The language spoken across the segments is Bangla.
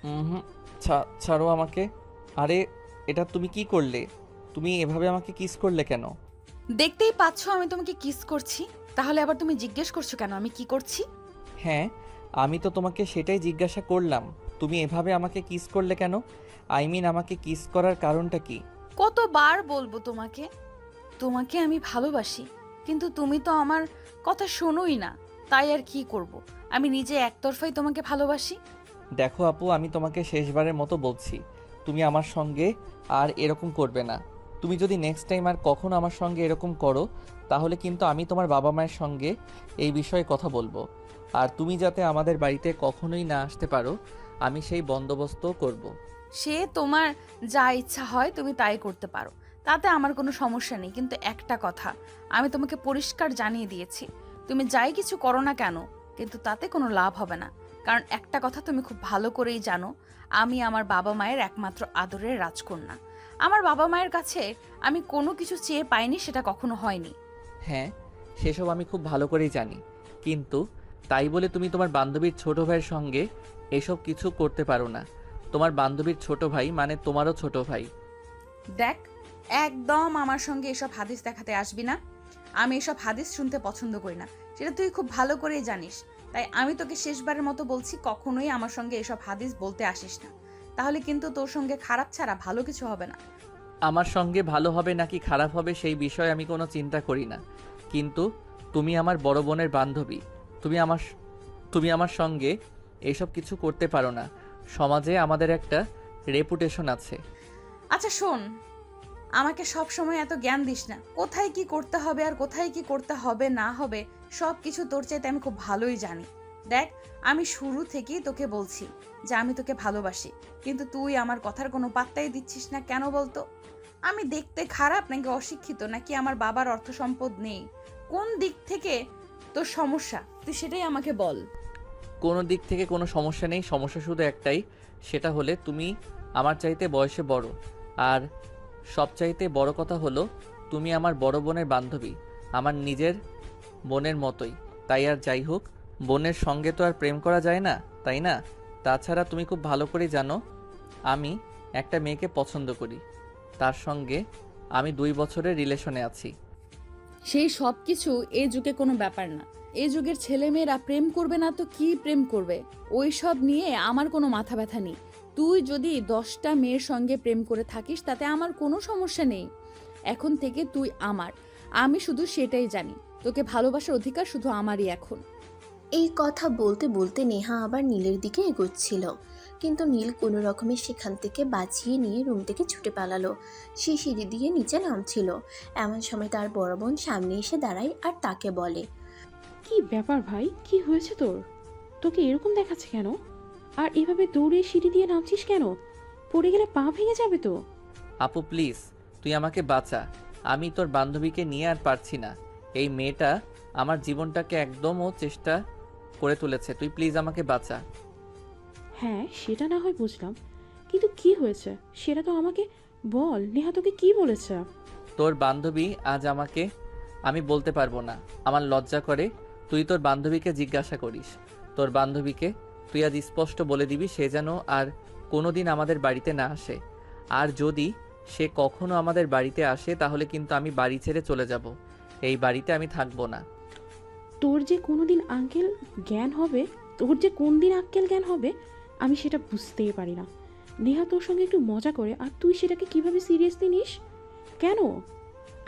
হুম। ছাড়ো আমাকে। আরে, এটা তুমি কি করলে? তুমি এভাবে আমাকে কিস করলে কেন? দেখতেই পাচ্ছ আমি তোমাকে কিস করছি, তাহলে আবার তুমি জিজ্ঞেস করছো কেন আমি কি করছি? হ্যাঁ, আমি তো তোমাকে সেটাই জিজ্ঞাসা করলাম। তুমি এভাবে আমাকে কিস করলে কেন? আই মিন, আমাকে কিস করার কারণটা কি? কতবার বলবো তোমাকে, তোমাকে আমি ভালোবাসি, কিন্তু তুমি তো আমার কথা শোনোই না। তাই আর কি করব, আমি নিজে একতরফাই তোমাকে ভালোবাসি। দেখো আপু, আমি তোমাকে শেষবারের মতো বলছি, তুমি আমার সঙ্গে আর এরকম করবে না। তুমি যদি নেক্সট টাইম আর কখনো আমার সঙ্গে এরকম করো, তাহলে কিন্তু আমি তোমার বাবা মায়ের সঙ্গে এই বিষয়ে কথা বলবো। আর তুমি যাতে আমাদের বাড়িতে কখনোই না আসতে পারো, আমি সেই বন্দোবস্তও করব। সে তোমার যা ইচ্ছা হয় তুমি তাই করতে পারো, তাতে আমার কোনো সমস্যা নেই, কিন্তু একটা কথা আমি তোমাকে পরিষ্কার জানিয়ে দিয়েছি, তুমি যাই কিছু করো না কেন, কিন্তু তাতে কোনো লাভ হবে না। কারণ একটা কথা তুমি খুব ভালো করেই জানো, আমি আমার বাবা মায়ের একমাত্র আদরের রাজকন্যা। আমার বাবা মায়ের কাছে আমি কোনো কিছু চেয়ে পাইনি, সেটা কখনো হয়নি। হ্যাঁ, সেসব আমি খুব ভালো করেই জানি। কিন্তু তাই বলে তুমি তোমার বান্ধবীর ছোট ভাইয়ের সঙ্গে এসব কিছু করতে পারো না। তোমার বান্ধবীর ছোট ভাই মানে তোমারও ছোট ভাই। দেখ, একদম আমার সঙ্গে এসব হাদিস দেখাতে আসবি না। আমি এসব হাদিস শুনতে পছন্দ করি না, সেটা তুই খুব ভালো করেই জানিস। তাই আমি তোকে শেষবারের মতো বলছি, কখনোই আমার সঙ্গে এসব হাদিস বলতে আসিস না। তাহলে কিন্তু তোর সঙ্গে খারাপ ছাড়া ভালো কিছু হবে না। আমার সঙ্গে ভালো হবে নাকি খারাপ হবে সেই বিষয়ে আমি কোনো চিন্তা করি না। কিন্তু তুমি আমার বড় বোনের বান্ধবী। তুমি আমার তুমি আমার সঙ্গে এসব কিছু করতে পারো না। সমাজে আমাদের একটা রেপুটেশন আছে। আচ্ছা শোন, আমাকে সব সময় এত জ্ঞান দিস না। কোথায় কি করতে হবে আর কোথায় কি করতে হবে না হবে সব কিছু তোর চাইতে আমি খুব ভালোই জানি। দেখ, আমি শুরু থেকেই তোকে বলছি যে আমি তোকে ভালোবাসি, কিন্তু তুই আমার কথার কোনো পাত্তাই দিচ্ছিস না কেন বলতো? আমি দেখতে খারাপ নাকি অশিক্ষিত, নাকি আমার বাবার অর্থ সম্পদ নেই? কোন দিক থেকে তোর সমস্যা তুই সেটাই আমাকে বল। কোনো দিক থেকে কোনো সমস্যা নেই, সমস্যা শুধু একটাই। সেটা হলে তুমি আমার চাইতে বয়সে বড়। আর সবচাইতে বড় কথা হলো, তুমি আমার বড় বোনের বান্ধবী, আমার নিজের বোনের মতোই। তাই আর যাই হোক, বোনের সঙ্গে তো আর প্রেম করা যায় না, তাই না? তাছাড়া তুমি খুব ভালো করেই জানো আমি একটা মেয়েকে পছন্দ করি। তার সঙ্গে আমি 2 বছরের রিলেশনে আছি। সেই সব কিছু এই যুগে কোনো ব্যাপার না। এই যুগের ছেলেমেয়েরা প্রেম করবে না তো কি প্রেম করবে, ওই সব নিয়ে আমার কোনো মাথা ব্যথা নেই। তুই যদি 10টা মেয়ের সঙ্গে প্রেম করে থাকিস তাতে আমার কোনো সমস্যা নেই। এখন থেকে তুই আমার, আমি শুধু সেটাই জানি, তোকে ভালোবাসার অধিকার শুধু আমারই এখন। এই কথা বলতে বলতে নেহা আবার নীলের দিকে এগোচ্ছিল, কিন্তু নীল কোনো রকমে সেখান থেকে বাঁচিয়ে নিয়ে রুম থেকে ছুটে পালালো। সে সিঁড়ি দিয়ে নিচে নামছিল, এমন সময় তার বড় বোন সামনে এসে দাঁড়ায় আর তাকে বলে, কি ব্যাপার ভাই, কি হয়েছে তোর? তোকে এরকম দেখাচ্ছে কেন? আর এভাবে দৌড়ে সিঁড়ি দিয়ে নামছিস কেন? পড়ে গেলে পা ভেঙে যাবে তো। আপু প্লিজ, তুই আমাকে বাঁচা। আমি তোর বান্ধবীকে নিয়ে আর পারছি না। এই মেয়েটা আমার জীবনটাকে একদমও চেষ্টা করে তুলেছে। তুই প্লিজ আমাকে বাঁচা। হ্যাঁ, সেটা না হয় বুঝলাম, কিন্তু কি হয়েছে সেটা তো আমাকে বল। নেহা তোকে কি বলেছে? তোর বান্ধবী আজ আমাকে, আমি বলতে পারবো না, আমার লজ্জা করে। তুই তোর বান্ধবীকে জিজ্ঞাসা করিস। তোর বান্ধবীকে তুই আজ স্পষ্ট বলে দিবি সে যেন আর কোনোদিন আমাদের বাড়িতে না আসে। আর যদি সে কখনো আমাদের বাড়িতে আসে তাহলে কিন্তু আমি বাড়ি ছেড়ে চলে যাব। এই বাড়িতে আমি থাকবো না। তোর যে কোনোদিন আঙ্কেল জ্ঞান হবে, তোর যে কোন দিন আঙ্কেল জ্ঞান হবে, আমি সেটা বুঝতেই পারি না। নেহা তোর সঙ্গে একটু মজা করে আর তুই সেটাকে কিভাবে সিরিয়াসলি নিস? কেন?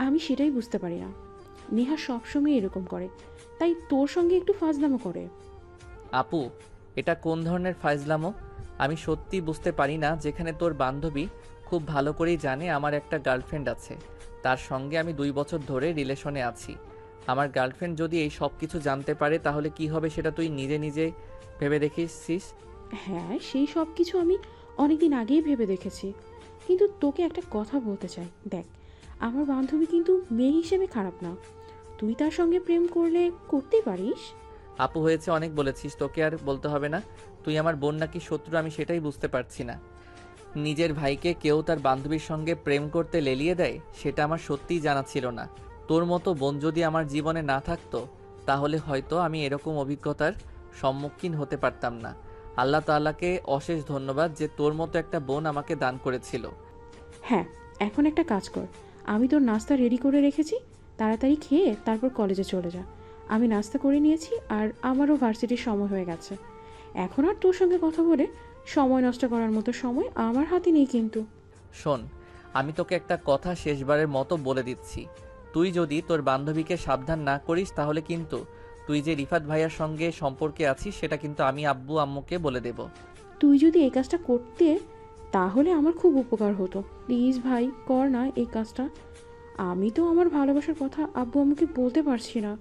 আমি সেটাই বুঝতে পারি না। নেহা সবসময় এরকম করে, তাই তোর সঙ্গে একটু ফাজলামো করে। আপু, এটা কোন ধরনের ফাইজলামো? আমি সত্যি বুঝতে পারি না। যেখানে তোর বান্ধবী খুব ভালো করেই জানে আমার একটা গার্লফ্রেন্ড আছে, তার সঙ্গে আমি 2 বছর ধরে রিলেশনে আছি। আমার গার্লফ্রেন্ড যদি এই সব কিছু জানতে পারে তাহলে কি হবে সেটা তুই নিজে নিজে ভেবে দেখিস। হ্যাঁ, সেই সব কিছু আমি অনেকদিন আগেই ভেবে দেখেছি, কিন্তু তোকে একটা কথা বলতে চাই। দেখ, আমার বান্ধবী কিন্তু মেয়ে হিসেবে খারাপ না। তুই তার সঙ্গে প্রেম করলে করতেই পারিস। আপু হয়েছে, অনেক বলেছিস, তোকে আর বলতে হবে না। তুই আমার বোন নাকি শত্রু আমি সেটাই বুঝতে পারছি না। নিজের ভাইকে কেউ তার বান্ধবীর সঙ্গে প্রেম করতে লেলিয়ে দেয়, সেটা আমার সত্যিই জানা ছিল না। তোর মতো বোন যদি আমার জীবনে না থাকতো তাহলে হয়তো আমি এরকম অভিজ্ঞতার সম্মুখীন হতে পারতাম না। আল্লাহ তাআলাকে অশেষ ধন্যবাদ যে তোর মতো একটা বোন আমাকে দান করেছিল। হ্যাঁ, এখন একটা কাজ কর, আমি তোর নাস্তা রেডি করে রেখেছি, তাড়াতাড়ি খেয়ে তারপর কলেজে চলে যা। আমি নাস্তা করে নিয়েছি আর আমারও ভার্সিটির সময় হয়ে গেছে। এখন আর তোর সঙ্গে কথা বলে সময় নষ্ট করার মতো সময় আমার হাতে নেই কিন্তু। শোন, আমি তোকে একটা কথা শেষবারের মতো বলে দিচ্ছি, তুই যদি তোর বান্ধবীকে সাবধান না করিস তাহলে কিন্তু তুই যে রিফাত ভাইয়ার সঙ্গে সম্পর্কে আছিস সেটা কিন্তু আমি আব্বু আম্মুকে বলে দেব। তুই যদি এই কাজটা করতে তাহলে আমার খুব উপকার হতো। প্লিজ ভাই, কর না এই কাজটা। আমি তো আমার ভালোবাসার কথা আব্বু আম্মুকে বলতে পারছি না,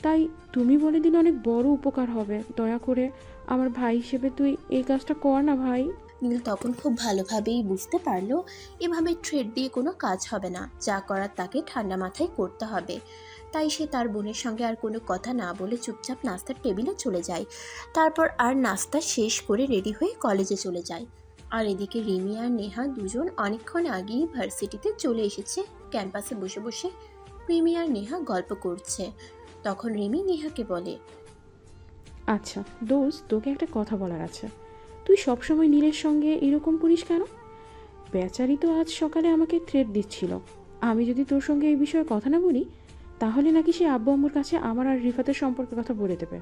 তাই তুমি বলে দিলে অনেক বড় উপকার হবে। দয়া করে আমার ভাই হিসেবে তুই এই কাজটা কর না ভাই। নীল তখন খুব ভালোভাবেই বুঝতে পারলো এভাবে থ্রেড দিয়ে কোনো কাজ হবে না, যা করার তাকে ঠান্ডা মাথায় করতে হবে। তাই সে তার বোনের সঙ্গে আর কোনো কথা না বলে চুপচাপ নাস্তার টেবিলে চলে যায়। তারপর আর নাস্তা শেষ করে রেডি হয়ে কলেজে চলে যায়। আর এদিকে রিমি আর নেহা দুজন অনেকক্ষণ আগেই ভার্সিটিতে চলে এসেছে। ক্যাম্পাসে বসে বসে রিমি আর নেহা গল্প করছে। তখন রিমি নেহাকে বলে, আচ্ছা দোস্ত, তোকে একটা কথা বলার আছে। তুই সবসময় নীলের সঙ্গে এরকম করিস কেন? বেচারি তো আজ সকালে আমাকে থ্রেট দিচ্ছিল, আমি যদি তোর সঙ্গে এই বিষয়ে কথা না বলি তাহলে নাকি সে আব্বু আম্মুর কাছে আমার আর রিফাতের সম্পর্কের কথা বলে দেবে।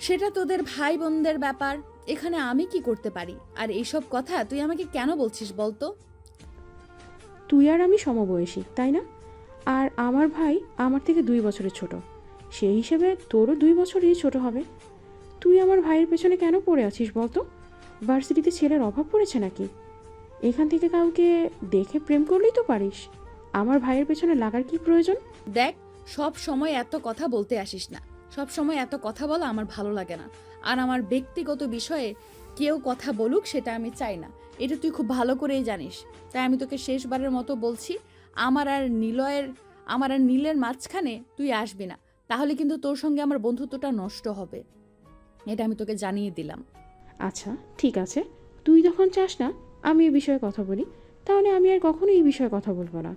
সেটা তোদের ভাই বোনদের ব্যাপার, এখানে আমি কি করতে পারি? আর এইসব কথা তুই আমাকে কেন বলছিস বলতো? তুই আর আমি সমবয়সী, তাই না? আর আমার ভাই আমার থেকে 2 বছরের ছোট, সেই হিসেবে তোরও 2 বছরই ছোট হবে। তুই আমার ভাইয়ের পেছনে কেন পড়ে আছিস বলতো? ভার্সিটিতে ছেলের অভাব পড়েছে নাকি? এখান থেকে কাউকে দেখে প্রেম করলেই তো পারিস। আমার ভাইয়ের পেছনে লাগার কি প্রয়োজন? দেখ, সব সময় এত কথা বলতে আসিস না। সব সময় এত কথা বলা আমার ভালো লাগে না। আর আমার ব্যক্তিগত বিষয়ে কেউ কথা বলুক সেটা আমি চাই না, এটা তুই খুব ভালো করেই জানিস। তাই আমি তোকে শেষবারের মতো বলছি, আমার আর নীলের মাঝখানে তুই আসবি না, তাহলে কিন্তু তোর সঙ্গে আমার বন্ধুত্বটা নষ্ট হবে। এটা আমি তোকে জানিয়ে দিলাম। আচ্ছা ঠিক আছে, তুই যখন চাস না আমি এই বিষয়ে কথা বলি, তাহলে আমি আর কখনো এই বিষয়ে কথা বলবো না।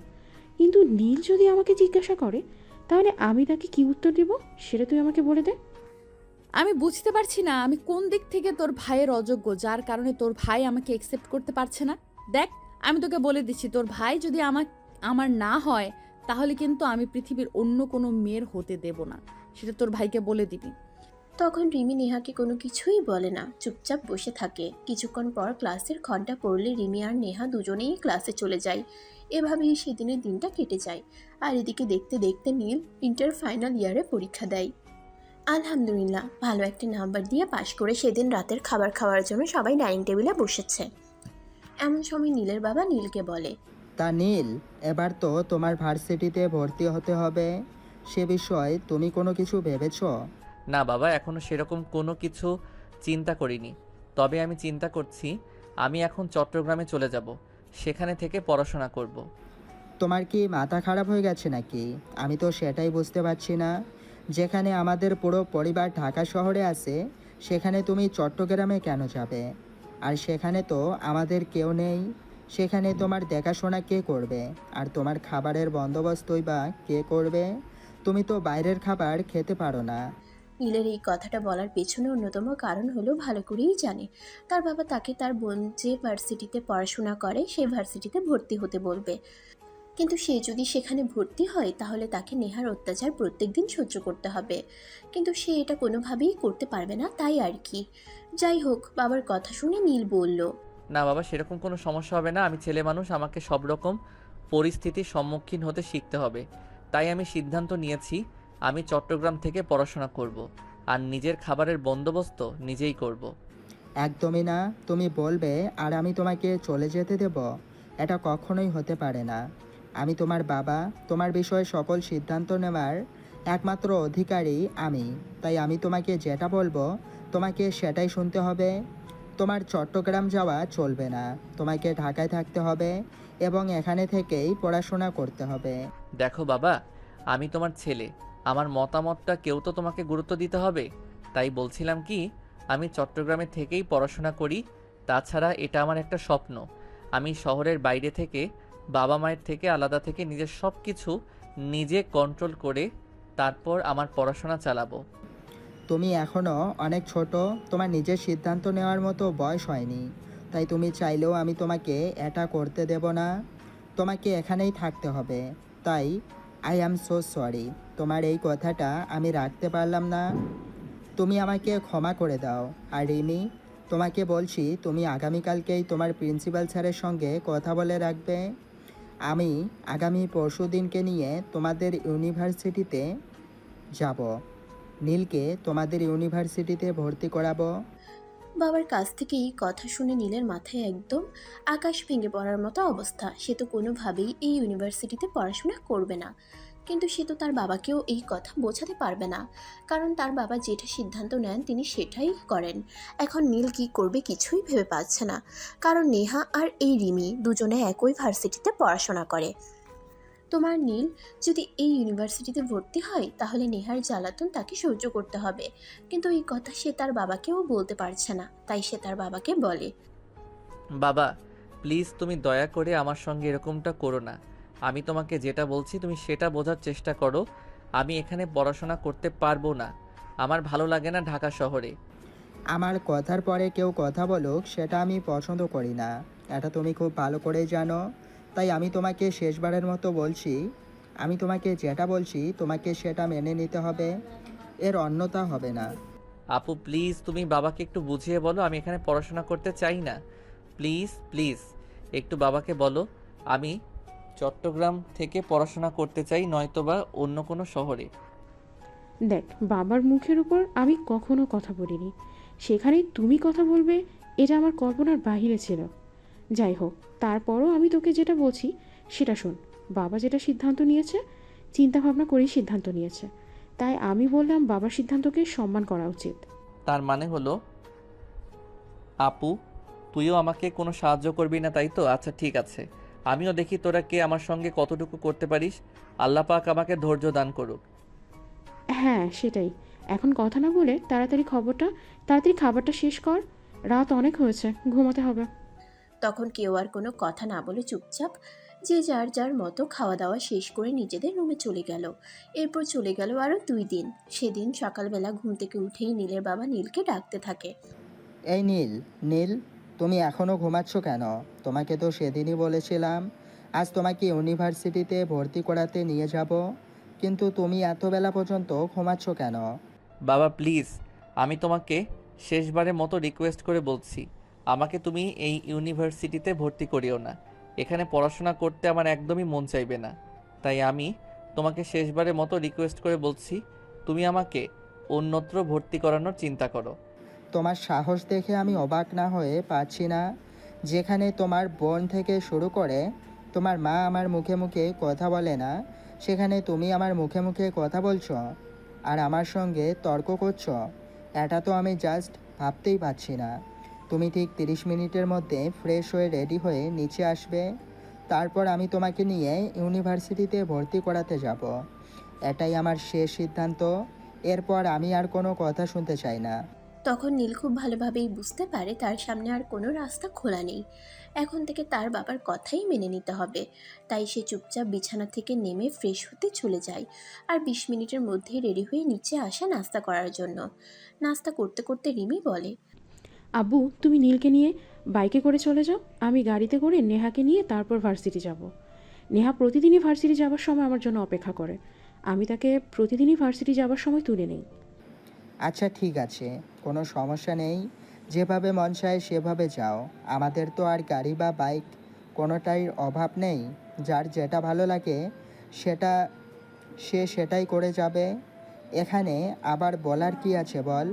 কিন্তু নীল যদি আমাকে জিজ্ঞাসা করে তাহলে আমি তাকে কি উত্তর দেব সেটা তুই আমাকে বলে দে। আমি বুঝতে পারছি না আমি কোন দিক থেকে তোর ভাইয়ের অযোগ্য, যার কারণে তোর ভাই আমাকে একসেপ্ট করতে পারছে না। দেখ, আমি তোকে বলে দিচ্ছি, তোর ভাই যদি আমার না হয় তাহলে কিন্তু আমি পৃথিবীর অন্য কোনো মেয়ের হতে দেব না, সেটা তোর ভাইকে বলে দিবি। তখন রিমি নেহাকে কোনো কিছুই বলে না, চুপচাপ বসে থাকে। কিছুক্ষণ পর ক্লাসের ঘন্টা পড়লে রিমি আর নেহা দুজনেই ক্লাসে চলে যায়। এভাবেই সেদিনের দিনটা কেটে যায়। আর এদিকে দেখতে দেখতে নীল ইন্টার ফাইনাল ইয়ারে পরীক্ষা দেয়। আলহামদুলিল্লাহ, ভালো একটা নাম্বার দিয়ে পাশ করে সেদিন রাতের খাবার খাওয়ার জন্য সবাই ডাইনিং টেবিলে বসেছে। এমন সময় নীলের বাবা নীলকে বলে, তা নীল, এবার তো তোমার ভার্সিটিতে ভর্তি হতে হবে, সে বিষয়ে তুমি কোনো কিছু ভেবেছো? না বাবা, এখনও সেরকম কোনো কিছু চিন্তা করিনি। তবে আমি চিন্তা করছি আমি এখন চট্টগ্রামে চলে যাব, সেখানে থেকে পড়াশোনা করব। তোমার কি মাথা খারাপ হয়ে গেছে নাকি? আমি তো সেটাই বুঝতে পারছি না। যেখানে আমাদের পুরো পরিবার ঢাকা শহরে আছে, সেখানে তুমি চট্টগ্রামে কেন যাবে? আর সেখানে তো আমাদের কেউ নেই। সেখানে তোমার দেখাশোনা কে করবে? আর তোমার খাবারের বন্দোবস্তই বা কে করবে? তুমি তো বাইরের খাবার খেতে পারো না। নীলের এই কথাটা বলার পেছনে অন্যতম কারণ হলো ভালো করেই জানে তার বাবা তাকে তার বোন যে ভার্সিটিতে পড়াশোনা করে সেই ভার্সিটিতে ভর্তি হতে বলবে। কিন্তু সে যদি সেখানে ভর্তি হয় তাহলে তাকে নেহার অত্যাচার প্রত্যেক দিন সহ্য করতে হবে। কিন্তু সে এটা কোনোভাবেই করতে পারবে না, তাই আর কি। যাই হোক, বাবার কথা শুনে নীল বলল, না বাবা, সেরকম কোনো সমস্যা হবে না। আমি ছেলে মানুষ, আমাকে সব রকম পরিস্থিতির সম্মুখীন হতে শিখতে হবে। তাই আমি সিদ্ধান্ত নিয়েছি আমি চট্টগ্রাম থেকে পড়াশোনা করব, আর নিজের খাবারের বন্দোবস্ত নিজেই করব। একদমই না, তুমি বলবে আর আমি তোমাকে চলে যেতে দেব? এটা কখনোই হতে পারে না। আমি তোমার বাবা, তোমার বিষয়ে সকল সিদ্ধান্ত নেওয়ার একমাত্র অধিকারী আমি। তাই আমি তোমাকে যেটা বলবো তোমাকে সেটাই শুনতে হবে। তোমার চট্টগ্রাম যাওয়া চলবে না, তোমাকে ঢাকায় থাকতে হবে এবং এখানে থেকেই পড়াশোনা করতে হবে। দেখো বাবা, আমি তোমার ছেলে, আমার মতামতটা কেউ তো তোমাকে গুরুত্ব দিতে হবে। তাই বলছিলাম কি, আমি চট্টগ্রামে থেকেই পড়াশোনা করি। তাছাড়া এটা আমার একটা স্বপ্ন। আমি শহরের বাইরে থেকে, বাবা মায়ের থেকে আলাদা থেকে নিজের সব কিছু নিজে কন্ট্রোল করে তারপর আমার পড়াশোনা চালাবো। তুমি এখনও অনেক ছোট, তোমার নিজের সিদ্ধান্ত নেওয়ার মতো বয়স হয়নি। তাই তুমি চাইলেও আমি তোমাকে এটা করতে দেব না। তোমাকে এখানেই থাকতে হবে। তাই আই অ্যাম সো সরি, তোমার এই কথাটা আমি রাখতে পারলাম না। তুমি আমাকে ক্ষমা করে দাও। আর রিমি, তোমাকে বলছি তুমি আগামীকালকেই তোমার প্রিন্সিপাল স্যারের সঙ্গে কথা বলে রাখবে। আমি আগামী পরশু দিনকে নিয়ে তোমাদের ইউনিভার্সিটিতে যাব। নীলকে তোমাদের ইউনিভার্সিটিতে ভর্তি করাবো। বাবার কাছ থেকে এই কথা শুনে নীলের মাথায় একদম আকাশ ভেঙে পড়ার মতো অবস্থা। সে তো কোনোভাবেই এই ইউনিভার্সিটিতে পড়াশোনা করবে না, কিন্তু সে তো তার বাবাকেও এই কথা বোঝাতে পারবে না, কারণ তার বাবা যেটা সিদ্ধান্ত নেন তিনি সেটাই করেন। এখন নীল কি করবে কিছুই ভেবে পাচ্ছে না, কারণ নেহা আর এই রিমি দুজনে একই ভার্সিটিতে পড়াশোনা করে। তোমার নীল যদি এই ইউনিভার্সিটিতে ভর্তি হয় তাহলে নেহার জ্বালাতন তাকে সহ্য করতে হবে, কিন্তু এই কথা সে তার বাবাকেও বলতে পারছে না। তাই সে তার বাবাকে বলে, বাবা প্লিজ তুমি দয়া করে আমার সঙ্গে এরকমটা করো না। আমি তোমাকে যেটা বলছি তুমি সেটা বোঝার চেষ্টা করো। আমি এখানে পড়াশোনা করতে পারবো না, আমার ভালো লাগে না ঢাকা শহরে। আমার কথার পরে কেউ কথা বলুক সেটা আমি পছন্দ করি না, এটা তুমি খুব ভালো করেই জানো। তাই আমি তোমাকে শেষবারের মতো বলছি, আমি তোমাকে যেটা বলছি তোমাকে সেটা মেনে নিতে হবে, এর অন্যতা হবে না। আপু প্লিজ তুমি বাবাকে একটু বুঝিয়ে বলো আমি এখানে পড়াশোনা করতে চাই না। প্লিজ প্লিজ একটু বাবাকে বলো আমি চট্টগ্রাম থেকে পড়াশোনা করতে চাই, নয়তোবা অন্য কোনো শহরে। দেখ, বাবার মুখের উপর আমি কখনো কথা বলিনি, সেখানে তুমি কথা বলবে এটা আমার কল্পনার বাহিরে ছিল। যাই হোক, তারপরও আমি তোকে যেটা বলছি সেটা শোন। বাবা যেটা সিদ্ধান্ত নিয়েছে চিন্তা ভাবনা করেই সিদ্ধান্ত নিয়েছে, তাই আমি বললাম বাবার সিদ্ধান্তকে সম্মান করা উচিত। তার মানে হলো আপু তুইও আমাকে কোনো সাহায্য করবি না তাই তো? আচ্ছা ঠিক আছে, আমিও দেখি তোরা কে আমার সঙ্গে কতটুকু করতে পারিস। আল্লাহ পাক আমাকে ধৈর্য দান করুক। হ্যাঁ সেটাই, এখন কথা না বলে তাড়াতাড়ি খাবারটা শেষ কর, রাত অনেক হয়েছে, ঘুমাতে হবে। তখন কেউ আর কোনো কথা না বলে চুপচাপ যে যার যার মতো খাওয়া দাওয়া শেষ করে নিজেদের রুমে চলে গেল। এরপর চলে গেল আরও 2 দিন। সেদিন সকালবেলা ঘুম থেকে উঠেই নীলের বাবা নীলকে ডাকতে থাকে। এই নীল, নীল, তুমি এখনও ঘুমাচ্ছ কেন? তোমাকে তো সেদিনই বলেছিলাম আজ তোমাকে ইউনিভার্সিটিতে ভর্তি করাতে নিয়ে যাব, কিন্তু তুমি এত বেলা পর্যন্ত ঘুমাচ্ছ কেন? বাবা প্লিজ আমি তোমাকে শেষবারের মতো রিকোয়েস্ট করে বলছি, আমাকে তুমি এই ইউনিভার্সিটিতে ভর্তি করিও না। এখানে পড়াশোনা করতে আমার একদমই মন চাইবে না। তাই আমি তোমাকে শেষবারের মতো রিকোয়েস্ট করে বলছি, তুমি আমাকে অন্যত্র ভর্তি করানোর চিন্তা করো। তোমার সাহস দেখে আমি অবাক না হয়ে পারছি না। যেখানে তোমার বোন থেকে শুরু করে তোমার মা আমার মুখে মুখে কথা বলে না, সেখানে তুমি আমার মুখে মুখে কথা বলছো আর আমার সঙ্গে তর্ক করছো। এটা তো আমি জাস্ট ভাবতেই পারছি না। তুমি ঠিক 30 মিনিটের মধ্যে ফ্রেশ হয়ে রেডি হয়ে নিচে আসবে, তারপর আমি তোমাকে নিয়ে ইউনিভার্সিটিতে ভর্তি করাতে যাব। এটাই আমার শেষ সিদ্ধান্ত। এরপর আমি আর কোনো কথা শুনতে চাই না। তখন নীল খুব ভালোভাবেই বুঝতে পারে তার সামনে আর কোনো রাস্তা খোলা নেই। এখন থেকে তার বাবার কথাই মেনে নিতে হবে। তাই সে চুপচাপ বিছানা থেকে নেমে ফ্রেশ হতে চলে যায় আর 20 মিনিটের মধ্যেই রেডি হয়ে নিচে আসে নাস্তা করার জন্য। নাস্তা করতে করতে রিমি বলে, আব্বু তুমি নীলকে নিয়ে বাইকে করে চলে যাও, আমি গাড়িতে করে নেহাকে নিয়ে তারপর ভার্সিটি যাব। নেহা প্রতিদিনই ভার্সিটি যাবার সময় আমার জন্য অপেক্ষা করে, আমি তাকে প্রতিদিনই ভার্সিটি যাবার সময় তুলে নেই। আচ্ছা ঠিক আছে, কোনো সমস্যা নেই, যেভাবে মন চায় সেভাবে যাও। আমাদের তো আর গাড়ি বা বাইক কোনোটাই অভাব নেই। যার যেটা ভালো লাগে সেটা সেটাই করে যাবে। এখানে আবার বলার কি আছে বল?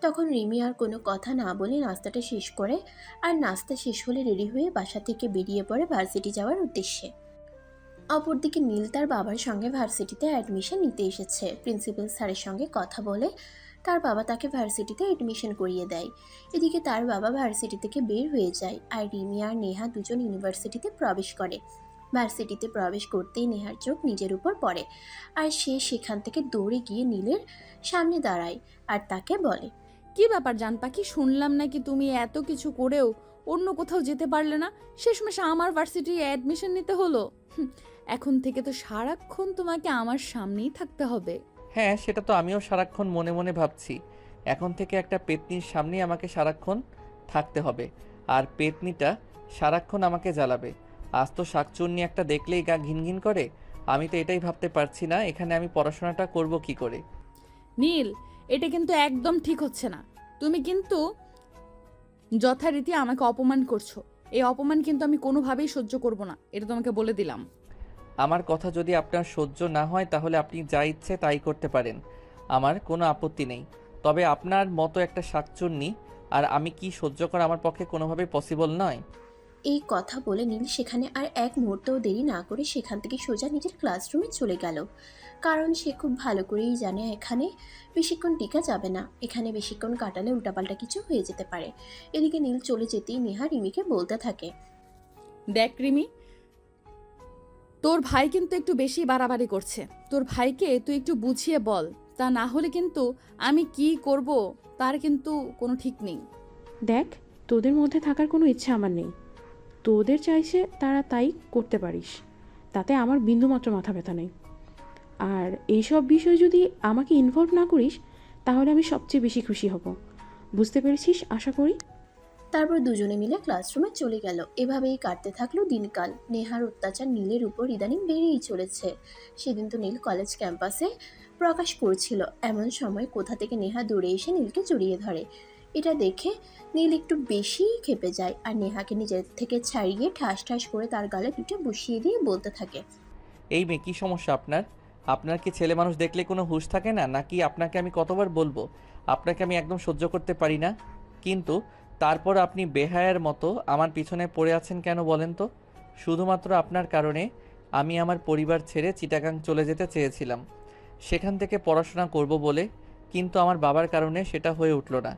তখন রিমি আর কোনো কথা না বলে নাস্তাটা শেষ করে আর নাস্তা শেষ হলে রেডি হয়ে বাসা থেকে বেরিয়ে পড়ে ভার্সিটি যাওয়ার উদ্দেশ্যে। অপরদিকে নীল তার বাবার সঙ্গে ভার্সিটিতে অ্যাডমিশন নিতে এসেছে। প্রিন্সিপাল স্যারের সঙ্গে কথা বলে তার বাবা তাকে ভার্সিটিতে এডমিশন করিয়ে দেয়। এদিকে তার বাবা ভার্সিটি থেকে বের হয়ে যায় আর রিমি আর নেহা দুজন ইউনিভার্সিটিতে প্রবেশ করে। ভার্সিটিতে প্রবেশ করতেই নেহার চোখ নিজের উপর পড়ে আর সে সেখান থেকে দৌড়ে গিয়ে নীলের সামনে দাঁড়ায় আর তাকে বলে, কি ব্যাপার জান পাখি, শুনলাম নাকি তুমি এত কিছু করেও অন্য কোথাও যেতে পারলে না, শেষমেশ আমার ভার্সিটি অ্যাডমিশন নিতে হলো। এখন থেকে তো সারাক্ষণ তোমাকে আমার সামনেই থাকতে হবে। হ্যাঁ, সেটা তো আমিও সারাক্ষণ মনে মনে ভাবছি। এখন থেকে একটা পেতনির সামনেই আমাকে সারাক্ষণ থাকতে হবে, আর পেতনিটা সারাক্ষণ আমাকে জ্বালাবে। আজ তো শাকচুন্নি একটা দেখলেই গা ঘিনঘিন করে। আমি তো এটাই ভাবতে পারছি না এখানে আমি পড়াশোনাটা করব কি করে। নীল, এটা কিন্তু একদম ঠিক হচ্ছে না। তুমি কিন্তু যথারীতি আমাকে অপমান করছো। এই অপমান কিন্তু আমি কোনোভাবেই সহ্য করব না, এটা তোমাকে বলে দিলাম। আমার কথা যদি আপনার সহ্য না হয় তাহলে আপনি যা ইচ্ছে তাই করতে পারেন, আমার কোনো আপত্তি নেই। তবে আপনার মতো একটা শাকচুন্নি আর আমি কি সহ্য করা আমার পক্ষে কোনোভাবেই পসিবল নয়। এই কথা বলে নীল সেখানে আর এক মুহূর্তও দেরি না করে সেখান থেকে সোজা নিজের ক্লাসরুমে চলে গেল। কারণ সে খুব ভালো করেই জানে এখানে বেশিক্ষণ টিকা যাবে না, এখানে বেশিক্ষণ কাটালে উল্টাপাল্টা কিছু হয়ে যেতে পারে। এদিকে নীল চলে যেতেই নেহা রিমিকে বলতে থাকে, দেখ রিমি, তোর ভাই কিন্তু একটু বেশি বাড়াবাড়ি করছে। তোর ভাইকে তুই একটু বুঝিয়ে বল, তা না হলে কিন্তু আমি কি করব তার কিন্তু কোনো ঠিক নেই। দেখ, তোদের মধ্যে থাকার কোনো ইচ্ছা আমার নেই। তোদের চাইছে তারা তাই করতে পারিস, তাতে আমার বিন্দুমাত্র মাথা ব্যথা নেই। আর এইসব বিষয় যদি আমাকে ইনভলভ না করিস তাহলে আমি সবচেয়ে বেশি খুশি হব। বুঝতে পেরেছিস আশা করি। তারপর দুজনে মিলে ক্লাসরুমে চলে গেল। এভাবেই কাটতে থাকলো দিনকাল। নেহার অত্যাচার নীলের উপর ইদানিং বেড়েই চলেছে। সেদিন তো নীল কলেজ ক্যাম্পাসে প্রকাশ করছিল, এমন সময় কোথা থেকে নেহা দৌড়ে এসে নীলকে জড়িয়ে ধরে। এটা দেখে নীল একটু বেশিই ক্ষেপে যায় আর নেহাকে নিজের থেকে ছাড়িয়ে ঠাস ঠাস করে তার গালে দুটো বসিয়ে দিয়ে বলতে থাকে, এই মেয়ে, কী সমস্যা আপনার? আপনার কি ছেলে মানুষ দেখলে কোনো হুঁশ থাকে না নাকি? আপনাকে আমি কতবার বলবো আপনাকে আমি একদম সহ্য করতে পারি না, কিন্তু তারপর আপনি বেহায়ার মতো আমার পিছনে পড়ে আছেন কেন বলেন তো? শুধুমাত্র আপনার কারণে আমি আমার পরিবার ছেড়ে চিটাগাং চলে যেতে চেয়েছিলাম, সেখান থেকে পড়াশোনা করব বলে, কিন্তু আমার বাবার কারণে সেটা হয়ে উঠল না।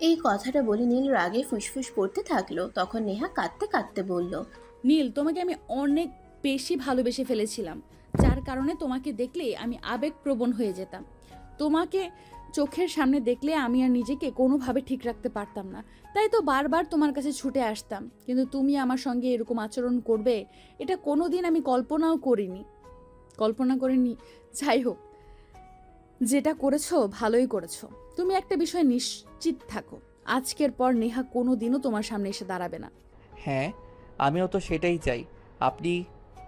এই কথাটা বলে নীল রাগে ফুসফুস করতে থাকলো। তখন নেহা কাঁদতে কাঁদতে বলল, নীল, তোমাকে আমি অনেক বেশি ভালোবেসে ফেলেছিলাম, যার কারণে তোমাকে দেখলেই আমি আবেগপ্রবণ হয়ে যেতাম। তোমাকে চোখের সামনে দেখলে আমি আর নিজেকে কোনোভাবে ঠিক রাখতে পারতাম না, তাই তো বারবার তোমার কাছে ছুটে আসতাম। কিন্তু তুমি আমার সঙ্গে এরকম আচরণ করবে এটা কোনোদিন আমি কল্পনা করিনি। যাই হোক, যেটা করেছো ভালোই করেছো। তুমি একটা বিষয় নিশ্চিত থাকো, আজকের পর নেহা কোনোদিনও তোমার সামনে এসে দাঁড়াবে না। হ্যাঁ, আমিও তো সেটাই চাই। আপনি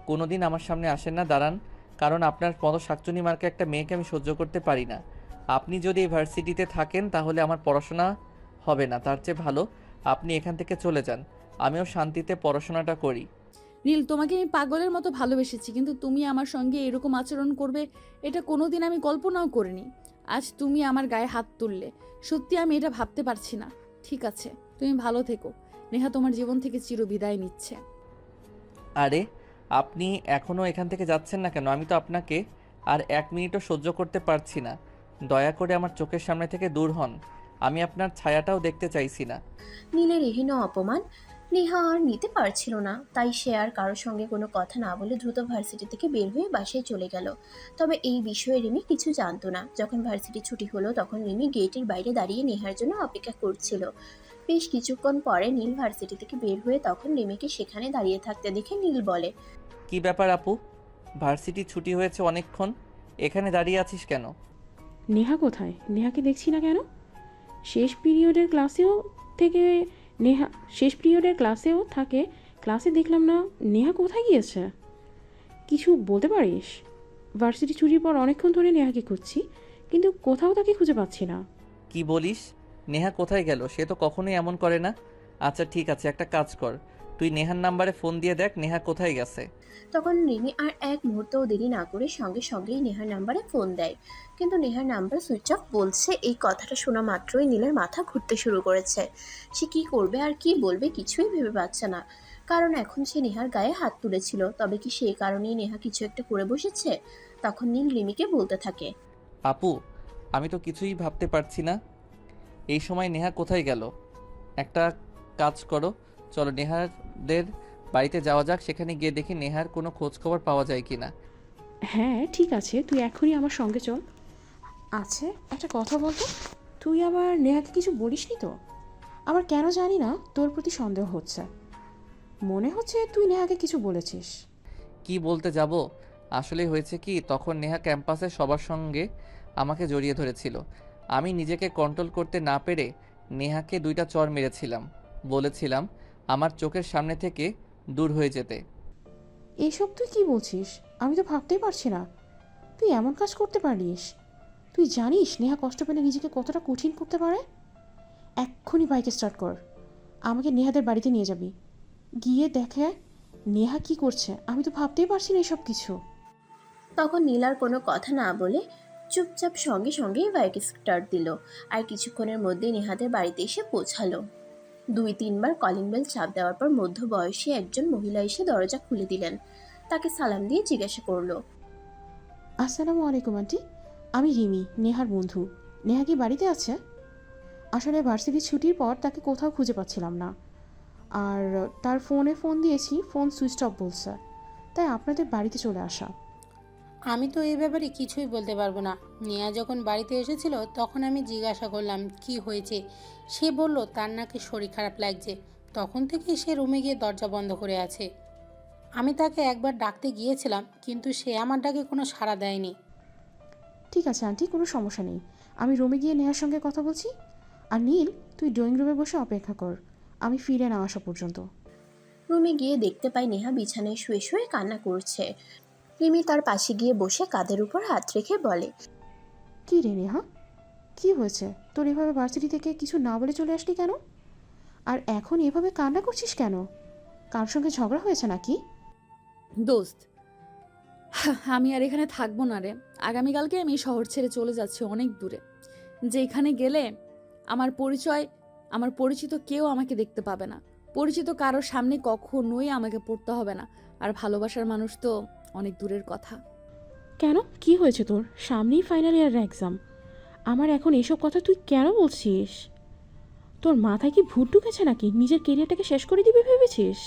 কোনোদিন আমার সামনে আসেন না, দাঁড়ান। কারণ আপনার মতো শাকচুনি মার্কা একটা মেয়েকে আমি সহ্য করতে পারি না। আপনি যদি এই ভার্সিটিতে থাকেন তাহলে আমার পড়াশোনা হবে না, তার চেয়ে ভালো আপনি এখান থেকে চলে যান, আমিও শান্তিতে পড়াশোনাটা করি। নীল, তোমাকে আমি পাগলের মতো ভালোবেসেছি, কিন্তু তুমি আমার সঙ্গে এরকম আচরণ করবে এটা কোনোদিন আমি কল্পনাও করিনি। আজ তুমি আমার গায়ে হাত তুললে, সত্যি আমি এটা ভাবতে পারছি না। ঠিক আছে, তুমি ভালো থেকো। নেহা তোমার জীবন থেকে চিরবিদায় নিচ্ছে। আরে, আপনি এখনও এখান থেকে যাচ্ছেন না কেন? আমি তো আপনাকে আর 1 মিনিটও সহ্য করতে পারছি না। দয়া করে আমার চোখের সামনে থেকে দূর হন, আমি আপনার ছায়াটাও দেখতে চাইছি না। নীলের এহেন অপমান নেহা আর নিতে পারছিল না, তাই সে আর কারোর সঙ্গে কোনো কথা না বলে দ্রুত ভার্সিটি থেকে বের হয়ে বাসায় চলে গেল। তবে এই বিষয়ে রিমি কিছু জানতো না। যখন ভার্সিটি ছুটি হলো তখন রিমি গেটের বাইরে দাঁড়িয়ে নেহার জন্য অপেক্ষা করছিল। বেশ কিছুক্ষণ পরে নীল ভার্সিটি থেকে বের হয়ে তখন রিমিকে সেখানে দাঁড়িয়ে থাকতে দেখে নীল বলে, কি ব্যাপার আপু, ভার্সিটি ছুটি হয়েছে অনেকক্ষণ, এখানে দাঁড়িয়ে আছিস কেন? নেহা কোথায়? নেহাকে দেখছি না কেন? শেষ পিরিয়ডের ক্লাসেও থেকে শেষ পিরিয়ডের ক্লাসেও থাকে, ক্লাসে দেখলাম না। নেহা কোথায় গিয়েছে? কিছু বলতে পারিস? ভার্সিটি ছুটির পর অনেকক্ষণ ধরে নেহাকে খুঁজছি, কিন্তু কোথাও তাকে খুঁজে পাচ্ছি না। কি বলিস? নেহা কোথায় গেল? সে তো কখনোই এমন করে না। আচ্ছা ঠিক আছে, একটা কাজ কর, তুই নেহার নাম্বারে ফোন দিয়ে দেখ নেহা কোথায় গেছে। তখন রিমি আর এক মুহূর্তও দেরি না করে সঙ্গে সঙ্গেই নেহার নাম্বারে ফোন দেয়। কিন্তু নেহার নাম্বার সুইচ অফ বলছে। এই কথাটা শোনা মাত্রই নীলের মাথা ঘুরতে শুরু করেছে। সে কি করবে আর কি বলবে কিছুই ভেবে পাচ্ছে না। কারণ এখন সে নেহার গায়ে হাত তুলেছিল, তবে কি সেই কারণেই নেহা কিছু একটা করে বসেছে? তখন নীল রিমিকে বলতে থাকে, আপু, আমি তো কিছুই ভাবতে পারছি না, এই সময় নেহা কোথায় গেল? একটা কাজ করো, চলো নেহাদের বাড়িতে যাওয়া যাক, সেখানে গিয়ে দেখি নেহার কোনো খোঁজ খবর পাওয়া যায় কি না। হ্যাঁ ঠিক আছে, তুই এখনই আমার সঙ্গে চল। আচ্ছা একটা কথা বলতো, তুই আবার নেহাকে কিছু বলিসনি তো? আমার কেন জানি না তোর প্রতি সন্দেহ হচ্ছে। মনে হচ্ছে তুই নেহাকে কিছু বলেছিস। কি বলতে যাব? আসলে হয়েছে কি, তখন নেহা ক্যাম্পাসে সবার সঙ্গে আমাকে জড়িয়ে ধরেছিল। আমি নিজেকে কন্ট্রোল করতে না পেরে নেহাকে 2টা চড় মেরেছিলাম। বলেছিলাম আমার চোখের সামনে থেকে দূর হয়ে যেতে। এসব তুই কি বলছিস? আমি তো ভাবতেই পারছি না তুই এমন কাজ করতে পারিস। তুই জানিস নেহা কষ্ট পেলে নিজেকে কতটা কঠিন করতে পারে? এক্ষুনি বাইকে স্টার্ট কর, আমাকে নেহাদের বাড়িতে নিয়ে যাবি। গিয়ে দেখে নেহা কি করছে। আমি তো ভাবতেই পারছি না এসব কিছু। তখন নীল আর কোনো কথা না বলে চুপচাপ সঙ্গে সঙ্গেই বাইক স্টার্ট দিল। আর কিছুক্ষণের মধ্যেই নেহাদের বাড়িতে এসে পৌঁছালো। 2-3 বার কলিং বেল চাপ দেওয়ার পর মধ্যবয়সী একজন মহিলা এসে দরজা খুলে দিলেন। তাকে সালাম দিয়ে জিজ্ঞাসা করলো, আসসালামু আলাইকুম আন্টি, আমি রিমি, নেহার বন্ধু। নেহা কি বাড়িতে আছে? আসলে ভার্সিটি ছুটির পর তাকে কোথাও খুঁজে পাচ্ছিলাম না, আর তার ফোনে ফোন দিয়েছি, ফোন সুইচ অফ বলছে, তাই আপনাদের বাড়িতে চলে আসা। আমি তো এই ব্যাপারে কিছুই বলতে পারবো না। নেহা যখন বাড়িতে এসেছিল তখন আমি জিজ্ঞাসা করলাম কি হয়েছে। সে বলল তার নাকি শরীর খারাপ লাগছে। তখন থেকে সে রুমে গিয়ে দরজা বন্ধ করে আছে। আমি তাকে একবার ডাকতে গিয়েছিলাম, কিন্তু সে আমার ডাকে কোনো সাড়া দেয়নি। ঠিক আছে আন্টি, কোনো সমস্যা নেই, আমি রুমে গিয়ে নেহার সঙ্গে কথা বলছি। আর নীল, তুই ড্রয়িং রুমে বসে অপেক্ষা কর, আমি ফিরে না আসা পর্যন্ত। রুমে গিয়ে দেখতে পাই নেহা বিছানায় শুয়ে শুয়ে কান্না করছে। রিমি তার পাশে গিয়ে বসে কাঁধের উপর হাত রেখে বলে, কী রে নেহা, কী হয়েছে তোর? এভাবে ভার্সিটি থেকে কিছু না বলে চলে আসলি কেন? আর এখন এভাবে কান্না করছিস কেন? কার সঙ্গে ঝগড়া হয়েছে নাকি? দোস্ত, আমি আর এখানে থাকবো না রে। আগামীকালকে আমি শহর ছেড়ে চলে যাচ্ছি অনেক দূরে, যেখানে গেলে আমার পরিচিত কেউ আমাকে দেখতে পাবে না। পরিচিত কারোর সামনে কখনোই আমাকে পড়তে হবে না। আর ভালোবাসার মানুষ তো অনেক দূরের কথা। কেন, কি হয়েছে তোর? সামনেই ফাইনাল ইয়ারের এক্সাম, আমার এখন এসব কথা তুই কেন বলছিস? তোর মাথায় কি ভূত ঢুকেছে নাকি? নিজের কেরিয়ারটাকে শেষ করে দিবি ভেবেছিস?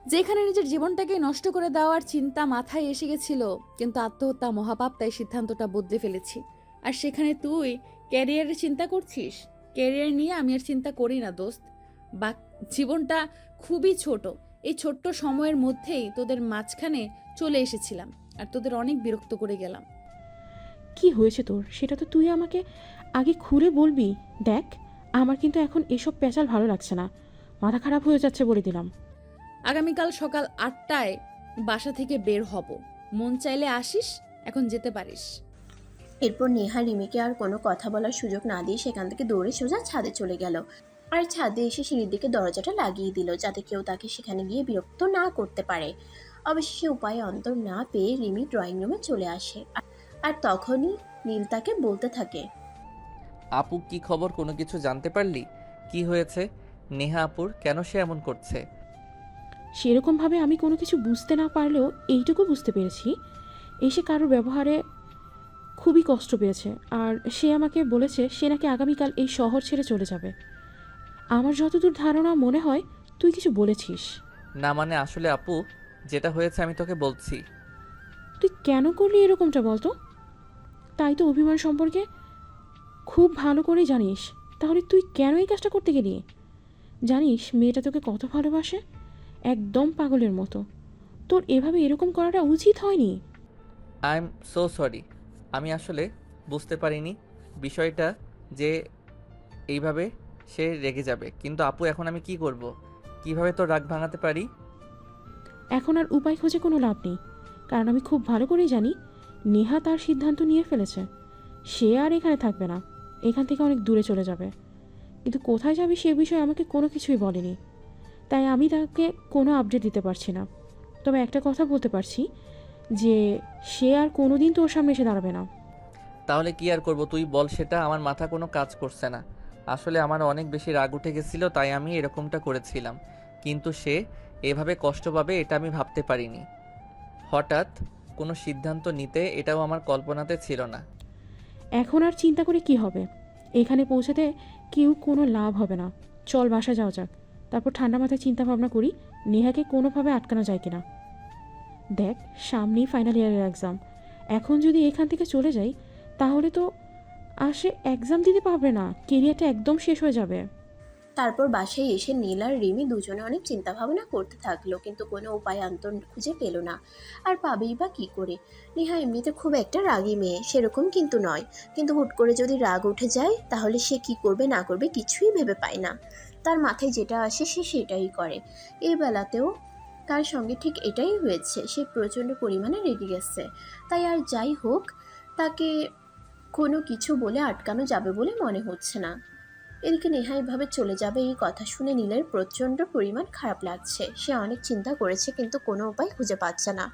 যেখানে নিজের জীবনটাকে নষ্ট করে দেওয়ার চিন্তা মাথায় এসে গেছিল, কিন্তু আত্মহত্যা মহাপাপ, তাই সিদ্ধান্তটা বদলে ফেলেছি। আর সেখানে তুই ক্যারিয়ারের চিন্তা করছিস। ক্যারিয়ার নিয়ে আমি আর চিন্তা করি না দোস্ত। বা জীবনটা খুবই ছোট, এই ছোট্ট সময়ের মধ্যেই তোদের মাঝখানে চলে এসেছিলাম আর তোদের অনেক বিরক্ত করে গেলাম। কি হয়েছে তোর সেটা তো তুই আমাকে আগে খুলে বলবি। দেখ, আমার কিন্তু এখন এসব পেঁচাল ভালো লাগছে না, মাথা খারাপ হয়ে যাচ্ছে বলে দিলাম। আগামীকাল সকাল 8টায় বাসা থেকে বের হব, মন চাইলে আসিস, এখন যেতে পারিস। এরপর নেহা রিমিকে আর কোনো কথা বলার সুযোগ না দিয়ে সেখান থেকে দৌড়ে সোজা ছাদে চলে গেল। আর ছাদে এসে সিঁড়ির দিকে দরজাটা লাগিয়ে দিল, যাতে কেউ তাকে সেখানে গিয়ে বিরক্ত না করতে পারে। অবশেষে উপায় অন্তর না পেয়ে রিমি ড্রয়িং রুমে চলে আসে। আর তখনই নীল তাকে বলতে থাকে, আপু কি খবর, কোনো কিছু জানতে পারলি? কি হয়েছে নেহা আপুর, কেন সে এমন করছে? সেরকমভাবে আমি কোনো কিছু বুঝতে না পারলেও এইটুকু বুঝতে পেরেছি, এসে কারোর ব্যবহারে খুবই কষ্ট পেয়েছে। আর সে আমাকে বলেছে সে নাকি আগামীকাল এই শহর ছেড়ে চলে যাবে। আমার যতদূর ধারণা মনে হয় তুই কিছু বলেছিস। না মানে আসলে আপু, যেটা হয়েছে আমি তোকে বলছি। তুই কেন করলি এরকমটা বলতো? তাই তো অভিমান সম্পর্কে খুব ভালো করেই জানিস, তাহলে তুই কেন এই কাজটা করতে গেলি? জানিস মেয়েটা তোকে কত ভালোবাসে, একদম পাগলের মতো। তোর এভাবে এরকম করাটা উচিত হয়নি। আই এম সো সরি, আমি আসলে বুঝতে পারিনি বিষয়টা যে এইভাবে সে রেগে যাবে। কিন্তু আপু এখন আমি কি করব? কিভাবে তোর রাগ ভাঙাতে পারি? এখন আর উপায় খুঁজে কোনো লাভ নেই, কারণ আমি খুব ভালো করেই জানি নেহা তার সিদ্ধান্ত নিয়ে ফেলেছে। সে আর এখানে থাকবে না, এখান থেকে অনেক দূরে চলে যাবে। কিন্তু কোথায় যাবে সে বিষয়ে আমাকে কোনো কিছুই বলেনি, তাই আমি তাকে কোনো আপডেট দিতে পারছি না। তবে একটা কথা বলতে পারছি যে সে আর কোনো দিন তোর সামনে এসে দাঁড়াবে না। তাহলে কি আর করব তুই বল, সেটা আমার মাথা কোনো কাজ করছে না। আসলে আমার অনেক বেশি রাগ উঠে গেছিল, তাই আমি এরকমটা করেছিলাম। কিন্তু সে এভাবে কষ্ট পাবে এটা আমি ভাবতে পারিনি। হঠাৎ কোনো সিদ্ধান্ত নিতে এটাও আমার কল্পনাতে ছিল না। এখন আর চিন্তা করে কি হবে? এখানে পৌঁছাতে কেউ কোনো লাভ হবে না। চল বাসা যাওয়া যাক, তারপর ঠান্ডা মাথায় চিন্তা ভাবনা করি নেহাকে কোনোভাবে আটকানো যায় কিনা। দেখ, সামনেই ফাইনাল ইয়ারের এক্সাম, এখন যদি এখান থেকে চলে যাই তাহলে তো আর সে এক্সাম দিতে পারবে না, কেরিয়ারটা একদম শেষ হয়ে যাবে। তারপর বাসায় এসে নীল আর রিমি দুজনে অনেক চিন্তা ভাবনা করতে থাকলো, কিন্তু কোনো উপায় অন্তর খুঁজে পেল না। আর পাবেই বা কী করে? নেহা এমনিতে খুব একটা রাগী মেয়ে, সেরকম কিন্তু নয়, কিন্তু হুট করে যদি রাগ উঠে যায় তাহলে সে কি করবে না করবে কিছুই ভেবে পায় না। তার মাথায় যেটা আসে সে সেটাই করে। এই বেলাতেও তার সঙ্গে ঠিক এটাই হয়েছে। সে প্রচণ্ড পরিমাণে রেগে গেছে। তাই আর যাই হোক, তাকে কোনো কিছু বলে আটকানো যাবে বলে মনে হচ্ছে না। এদিকে নেহা এভাবে চলে যাবে এই কথা শুনে নীলের প্রচণ্ড পরিমাণ খারাপ লাগছে। সে অনেক চিন্তা করেছে কিন্তু কোনো উপায় খুঁজে পাচ্ছে না।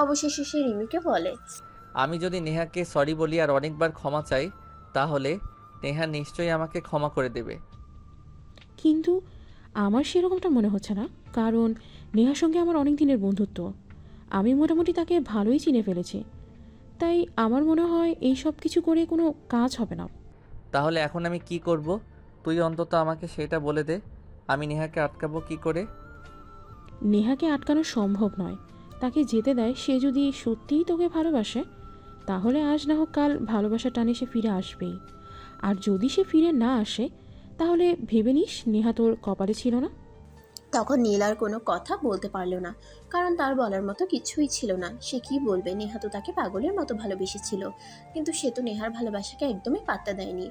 অবশেষে সে রিমিকে বলে, আমি যদি নেহাকে সরি বলি আর অনেকবার ক্ষমা চাই, তাহলে নেহা নিশ্চয়ই আমাকে ক্ষমা করে দেবে। কিন্তু আমার সেরকমটা মনে হচ্ছে না, কারণ নেহার সঙ্গে আমার অনেক দিনের বন্ধুত্ব। আমি মোটামুটি তাকে ভালোই চিনে ফেলেছি। তাই আমার মনে হয় এই সব কিছু করে কোনো কাজ হবে না। তাহলে এখন আমি কি করব? তুই অন্তত আমাকে সেটা বলে দে। আমি নেহাকে আটকাবো কি করে? নেহাকে আটকানো সম্ভব নয়। তাকে যেতে দেয়। সে যদি সত্যিই তোকে ভালোবাসে, তাহলে আজ না হোক কাল ভালোবাসার টানে সে ফিরে আসবেই। আর যদি সে ফিরে না আসে, তাহলে ভেবে নিস নেহা তোর কপালে ছিল না। তখন নীল আর কোনো কথা বলতে পারলো না, কারণ তার বলার মতো কিছুই ছিল না। সে কি বলবে? নেহা তো তাকে পাগলের মতো ভালোবেসেছিল, কিন্তু সে তো নেহার ভালোবাসাকে একদমই পাত্তা দেয়নি।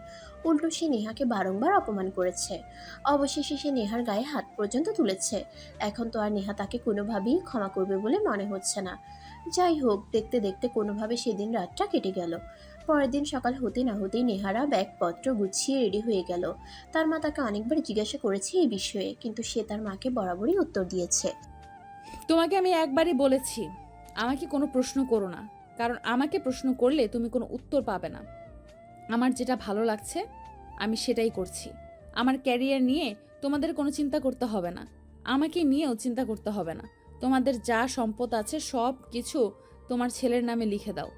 উল্টো সে নেহাকে বারংবার অপমান করেছে। অবশেষে সে নেহার গায়ে হাত পর্যন্ত তুলেছে। এখন তো আর নেহা তাকে কোনোভাবেই ক্ষমা করবে বলে মনে হচ্ছে না। যাই হোক, দেখতে দেখতে কোনোভাবে সেদিন রাতটা কেটে গেল। পরের দিন সকাল হতে না হতেই নেহারা ব্যাগপত্র গুছিয়ে রেডি হয়ে গেল। তার মা তাকে অনেকবার জিজ্ঞাসা করেছে এই বিষয়ে, কিন্তু সে তার মাকে বরাবরই উত্তর দিয়েছে, তোমাকে আমি একবারই বলেছি, আমাকে কোনো প্রশ্ন করো না, কারণ আমাকে প্রশ্ন করলে তুমি কোনো উত্তর পাবে না। আমার যেটা ভালো লাগছে আমি সেটাই করছি। আমার ক্যারিয়ার নিয়ে তোমাদের কোনো চিন্তা করতে হবে না, আমাকে নিয়েও চিন্তা করতে হবে না। তোমাদের যা সম্পদ আছে সব কিছু তোমার ছেলের নামে লিখে দাও।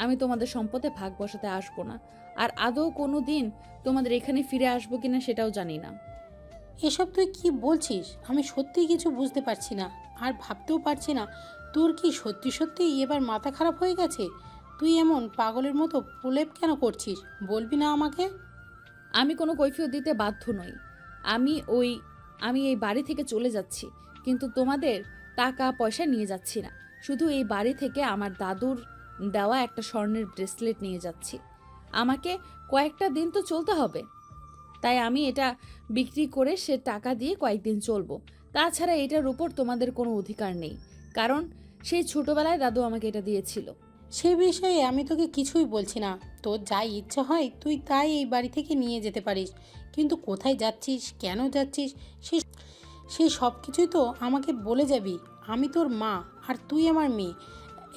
আমি তোমাদের সম্পদে ভাগ বসাতে আসবো না, আর আদৌ কোনো দিন তোমাদের এখানে ফিরে আসবো কিনা সেটাও জানি না। এসব তুই কি বলছিস? আমি সত্যিই কিছু বুঝতে পারছি না, আর ভাবতেও পারছি না। তোর কি সত্যি সত্যি এবার মাথা খারাপ হয়ে গেছে? তুই এমন পাগলের মতো প্রলেপ কেন করছিস? বলবি না আমাকে? আমি কোনো কৈফিয়ত দিতে বাধ্য নই। আমি আমি এই বাড়ি থেকে চলে যাচ্ছি, কিন্তু তোমাদের টাকা পয়সা নিয়ে যাচ্ছি না। শুধু এই বাড়ি থেকে আমার দাদুর দেওয়া একটা স্বর্ণের ব্রেসলেট নিয়ে যাচ্ছি। আমাকে কয়েকটা দিন তো চলতে হবে, তাই আমি এটা বিক্রি করে সে টাকা দিয়ে কয়েকদিন চলবো। তাছাড়া এটার উপর তোমাদের কোনো অধিকার নেই, কারণ সেই ছোটবেলায় দাদু আমাকে এটা দিয়েছিল। সে বিষয়ে আমি তোকে কিছুই বলছি না। তোর যাই ইচ্ছা হয় তুই তাই এই বাড়ি থেকে নিয়ে যেতে পারিস, কিন্তু কোথায় যাচ্ছিস, কেন যাচ্ছিস, সেই সব কিছুই তো আমাকে বলে যাবি। আমি তোর মা, আর তুই আমার মেয়ে,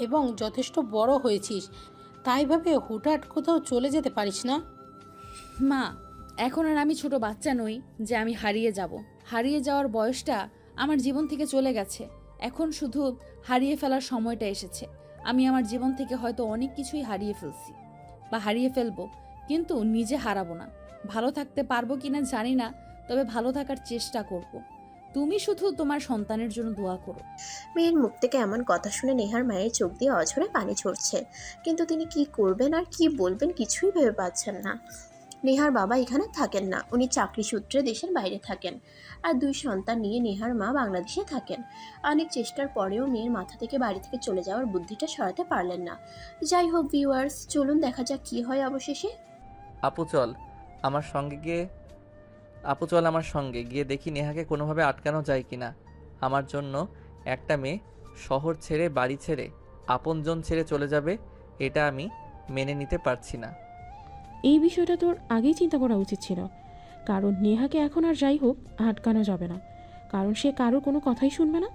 এবং যথেষ্ট বড় হয়েছিস। তাই ভাবে হুটহাট কোথাও চলে যেতে পারিস না। মা, এখন আর আমি ছোট বাচ্চা নই যে আমি হারিয়ে যাব। হারিয়ে যাওয়ার বয়সটা আমার জীবন থেকে চলে গেছে। এখন শুধু হারিয়ে ফেলার সময়টা এসেছে। আমি আমার জীবন থেকে হয়তো অনেক কিছুই হারিয়ে ফেলছি বা হারিয়ে ফেলবো, কিন্তু নিজে হারাবো না। ভালো থাকতে পারবো কিনা জানি না, তবে ভালো থাকার চেষ্টা করব। তুমি শুধু তোমার সন্তানের জন্য দোয়া করো। মেয়ের মুখ থেকে এমন কথা শুনে নেহার মায়ের চোখ দিয়ে অঝরে পানি ঝরছে, কিন্তু তিনি কি করবেন আর কি বলবেন কিছুই ভেবে পাচ্ছেন না। নেহার বাবা এখানে থাকেন না, উনি চাকরি সূত্রে দেশের বাইরে থাকেন। আর দুই সন্তান নিয়ে নেহার মা বাংলাদেশে থাকেন। অনেক চেষ্টার পরেও মেয়ের মাথা থেকে বাড়ি থেকে চলে যাওয়ার বুদ্ধিটা সরাতে পারলেন না। যাই হোক ভিউয়ার্স, চলুন দেখা যাক কি হয় অবশেষে। আপু চল আমার সঙ্গে গিয়ে আপু চল আমার সঙ্গে গিয়ে দেখি নেহাকে কোনোভাবে আটকানো যায় কিনা। আমার জন্য একটা মেয়ে শহর ছেড়ে বাড়ি ছেড়ে আপনজন ছেড়ে চলে যাবে, এটা আমি মেনে নিতে পারছি না। এই বিষয়টা তোর আগেই চিন্তা করা উচিত ছিল, কারণ নেহাকে এখন আর যাই হোক আটকানো যাবে না, কারণ সে কারোর কোনো কথাই শুনবে না।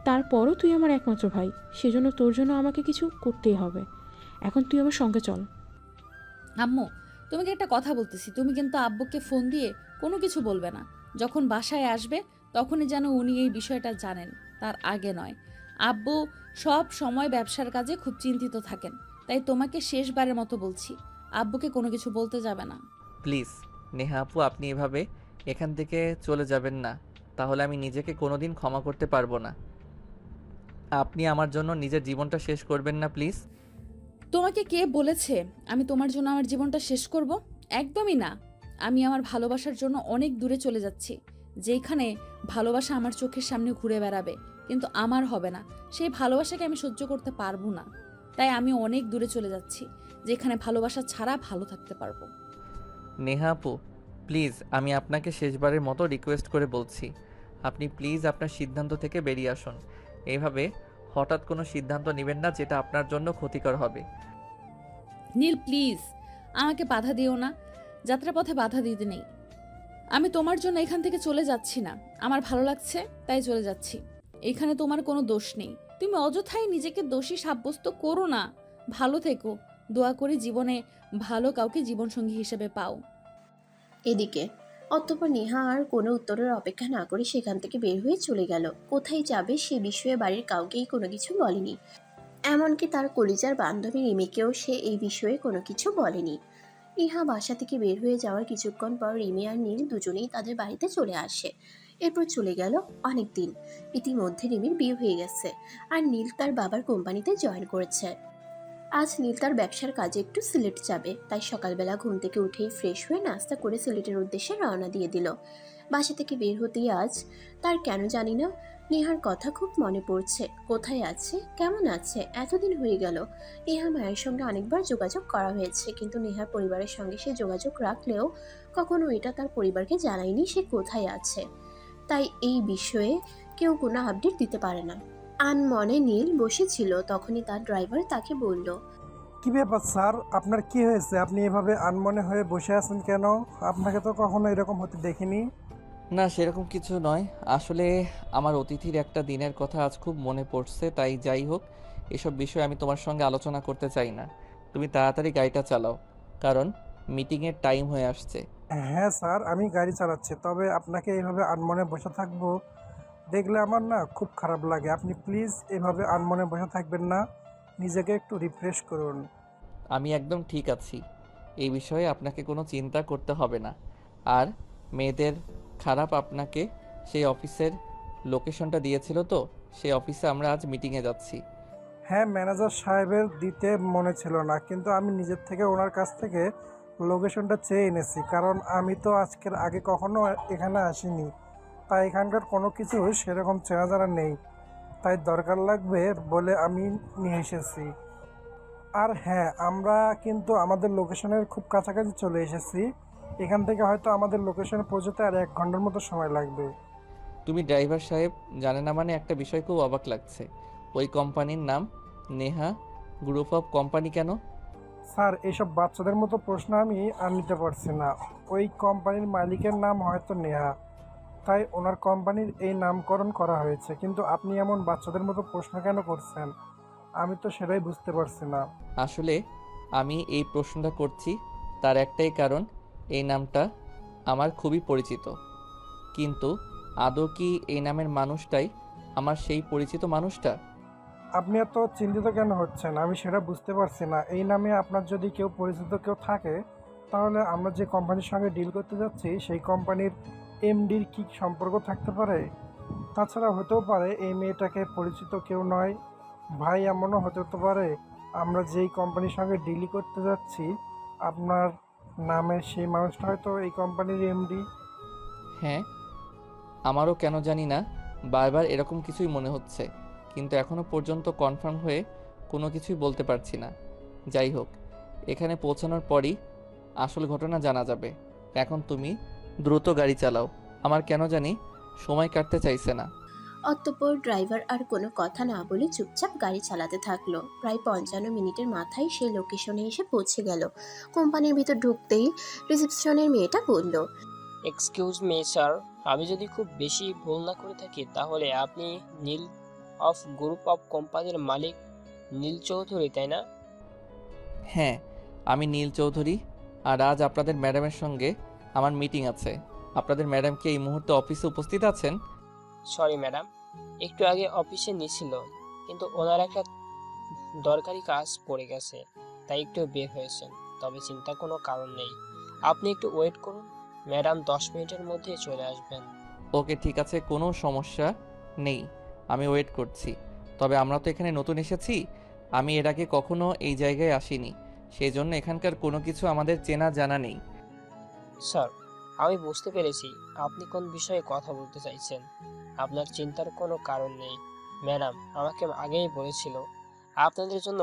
তারপরও তুই আমার একমাত্র ভাই, সেজন্য তোর জন্য আমাকে কিছু করতেই হবে। এখন তুই আমার সঙ্গে চল। আম্মু, তোমাকে একটা কথা বলতেছি, তুমি কিন্তু আব্বুকে ফোন দিয়ে কোনো কিছু বলবে না। যখন বাসায় আসবে তখনই যেন উনি এই বিষয়টা জানেন, তার আগে নয়। আব্বু সব সময় ব্যবসার কাজে খুব চিন্তিত থাকেন, তাই তোমাকে শেষবারের মতো বলছি, আব্বুকে কোনো কিছু বলতে যাবে না। প্লিজ নেহা আপু, আপনি এভাবে এখান থেকে চলে যাবেন না, তাহলে আমি নিজেকে কোনোদিন ক্ষমা করতে পারবো না। আপনি আমার জন্য নিজের জীবনটা শেষ করবেন না প্লিজ। তোমাকে কে বলেছে আমি তোমার জন্য আমার জীবনটা শেষ করব? একদমই না। আমি আমার ভালোবাসার জন্য অনেক দূরে চলে যাচ্ছি, যেখানে ভালোবাসা আমার চোখের সামনে ঘুরে বেড়াবে, কিন্তু আমার হবে না। সেই ভালোবাসাকে আমি সহ্য করতে পারবো না। তাই আমি অনেক দূরে চলে যাচ্ছি, যেখানে ভালোবাসা ছাড়া ভালো থাকতে পারবো। নেহা আপু, প্লিজ আমি আপনাকে শেষবারের মতো রিকোয়েস্ট করে বলছি, আপনি প্লিজ আপনার সিদ্ধান্ত থেকে বেরিয়ে আসুন। এইভাবে হঠাৎ কোনো সিদ্ধান্ত নেবেন না যেটা আপনার জন্য ক্ষতিকর হবে। নীল প্লিজ, আমাকে বাধা দিও না, যাত্রাপথে বাধা দিতে নেই। আমি তোমার জন্য এখান থেকে চলে যাচ্ছি না, আমার ভালো লাগছে তাই চলে যাচ্ছি। এখানে তোমার কোনো দোষ নেই, তুমি অযথাই নিজেকে দোষী সাব্যস্ত করো না। ভালো থেকো, দোয়া করি জীবনে ভালো কাউকে জীবনসঙ্গী হিসেবে পাও। এদিকে অতঃপর নেহা আর কোনো উত্তরের অপেক্ষা না করে সেখান থেকে বের হয়ে চলে গেল। কোথায় যাবে সে বিষয়ে বাড়ির কাউকেই কোনো কিছু বলেনি, এমনকি তার কলিজার বান্ধবী রিমিকেও সে এই বিষয়ে কোনো কিছু বলেনি। নেহা বাসা থেকে বের হয়ে যাওয়ার কিছুক্ষণ পর রিমি আর নীল দুজনেই তাদের বাড়িতে চলে আসে। এরপর চলে গেল অনেক দিন। ইতিমধ্যে রিমির বিয়ে হয়ে গেছে আর নীল তার বাবার কোম্পানিতে জয়েন করেছে। আজ নীল তার ব্যবসার কাজে একটু সিলেট যাবে, তাই সকালবেলা ঘুম থেকে উঠেই ফ্রেশ হয়ে নাস্তা করে সিলেটের উদ্দেশ্যে রওনা দিয়ে দিল। বাসা থেকে বের হতেই আজ তার কেন জানি না নেহার কথা খুব মনে পড়ছে। কোথায় আছে, কেমন আছে, এতদিন হয়ে গেল। নেহা মায়ের সঙ্গে অনেকবার যোগাযোগ করা হয়েছে, কিন্তু নেহার পরিবারের সঙ্গে সে যোগাযোগ রাখলেও কখনো এটা তার পরিবারকে জানায়নি সে কোথায় আছে। তাই এই বিষয়ে কেউ কোনো আপডেট দিতে পারে না। আনমনে নীল বসেছিল, তখনই তার ড্রাইভার তাকে বলল, কি ব্যাপার স্যার, আপনার কি হয়েছে? আপনি এভাবে আনমনে হয়ে বসে আছেন কেন? আপনাকে তো কখনো এরকম হতে দেখিনি। না, সেরকম কিছু নয়, আসলে আমার অতিথির একটা দিনের কথা আজ খুব মনে পড়ছে, তাই যাই হোক, এসব বিষয়ে আমি তোমার সঙ্গে আলোচনা করতে চাই না। তুমি তাড়াতাড়ি গাড়িটা চালাও, কারণ মিটিংয়ের টাইম হয়ে আসছে। হ্যাঁ স্যার, আমি গাড়ি চালাচ্ছি, তবে আপনাকে এইভাবে আনমনে বসে থাকবো দেখলে আমার না খুব খারাপ লাগে। আপনি প্লিজ এভাবে আনমনে বসে থাকবেন না, নিজেকে একটু রিফ্রেশ করুন। আমি একদম ঠিক আছি, এই বিষয়ে আপনাকে কোনো চিন্তা করতে হবে না। আর মেয়েদের খারাপ আপনাকে সেই অফিসের লোকেশনটা দিয়েছিল তো, সেই অফিসে আমরা আজ মিটিংয়ে যাচ্ছি। হ্যাঁ, ম্যানেজার সাহেবের দিতে মনে ছিল না, কিন্তু আমি নিজের থেকে ওনার কাছ থেকে লোকেশনটা চেয়ে এনেছি, কারণ আমি তো আজকের আগে কখনো এখানে আসিনি, তাই এখানকার কোনো কিছু সেরকম চেনা জানা নেই, তাই দরকার লাগবে বলে আমি নিয়ে এসেছি। আর হ্যাঁ, আমরা কিন্তু আমাদের লোকেশনের খুব কাছাকাছি চলে এসেছি। এখান থেকে হয়তো আমাদের লোকেশনে পৌঁছতে আর 1 ঘন্টার মতো সময় লাগবে। তুমি ড্রাইভার সাহেব জানে না মানে একটা বিষয় খুব অবাক লাগছে, ওই কোম্পানির নাম নেহা গ্রুপ অফ কোম্পানি কেন? স্যার, এইসব বাচ্চাদের মতো প্রশ্ন আমি আর নিতে পারছি না। ওই কোম্পানির মালিকের নাম হয়তো নেহা, তাই ওনার কোম্পানির এই নামকরণ করা হয়েছে, কিন্তু আপনি এমন বাচ্চাদের মতো প্রশ্ন কেন করছেন? আমি তো সেটাই বুঝতে পারছি না। আসলে আমি এই প্রশ্নটা করছি তার একটাই কারণ, এই নামটা আমার খুবই পরিচিত, কিন্তু আদৌ কি এই নামের মানুষটাই আমার সেই পরিচিত মানুষটা? আপনি এত চিন্তিত কেন হচ্ছেন আমি সেটা বুঝতে পারছি না। এই নামে আপনার যদি কেউ পরিচিত কেউ থাকে, তাহলে আমরা যে কোম্পানির সঙ্গে ডিল করতে যাচ্ছি সেই কোম্পানির এমডির কি সম্পর্ক থাকতে পারে? তাছাড়া হতেও পারে এই মেয়েটাকে পরিচিত কেউ নয়, ভাই এমনও হতে পারে আমরা যেই কোম্পানির সঙ্গে ডিলই করতে যাচ্ছি আপনার নামের সেই মানুষটা হয়তো এই কোম্পানির এমডি। হ্যাঁ, আমারও কেন জানি না বারবার এরকম কিছুই মনে হচ্ছে, কিন্তু এখনও পর্যন্ত কনফার্ম হয়ে কোনো কিছুই বলতে পারছি না। যাই হোক, এখানে পৌঁছানোর পরই আসল ঘটনা জানা যাবে। এখন তুমি দ্রুত গাড়ি চালাও, আমার কেন জানি সময় কাটতে চাইছে না। অতঃপর ড্রাইভার আর কোনো কথা না বলে চুপচাপ গাড়ি চালাতে থাকলো। প্রায় 55 মিনিটের মাথায় সেই লোকেশনে এসে পৌঁছে গেল। কোম্পানির ভিতর ঢুকতেই রিসেপশনের মেয়েটা বলল, এক্সকিউজ মি স্যার, আমি যদি খুব বেশি ভুল না করে থাকি তাহলে আপনি নীল অফ গ্রুপ অফ কোম্পানির মালিক নীল চৌধুরী, তাই না? হ্যাঁ, আমি নীল চৌধুরী, আর আজ আপনাদের ম্যাডামের সঙ্গে আমার মিটিং আছে। আপনাদের ম্যাডাম কি এই মুহূর্তে অফিসে উপস্থিত আছেন? সরি ম্যাডাম, একটু আগে অফিসে নিয়েছিল, কিন্তু ওনার একটা দরকারি কাজ পড়ে গেছে, তাই একটু বের হয়েছেন। তবে চিন্তার কোনো কারণ নেই, আপনি একটু ওয়েট করুন, ম্যাডাম 10 মিনিটের মধ্যে চলে আসবেন। ওকে, ঠিক আছে, কোনো সমস্যা নেই, আমি ওয়েট করছি। তবে আমরা তো এখানে নতুন এসেছি, আমি এর আগে কখনো এই জায়গায় আসিনি, সেই জন্য এখানকার কোনো কিছু আমাদের চেনা জানা নেই। স্যার, আমি বুঝতে পেরেছি আপনি কোন বিষয়ে কথা বলতে চাইছেন। আপনার চিন্তার কোনো কারণ নেই। ম্যাডাম আমাকে আগেই বলেছিল আপনাদের জন্য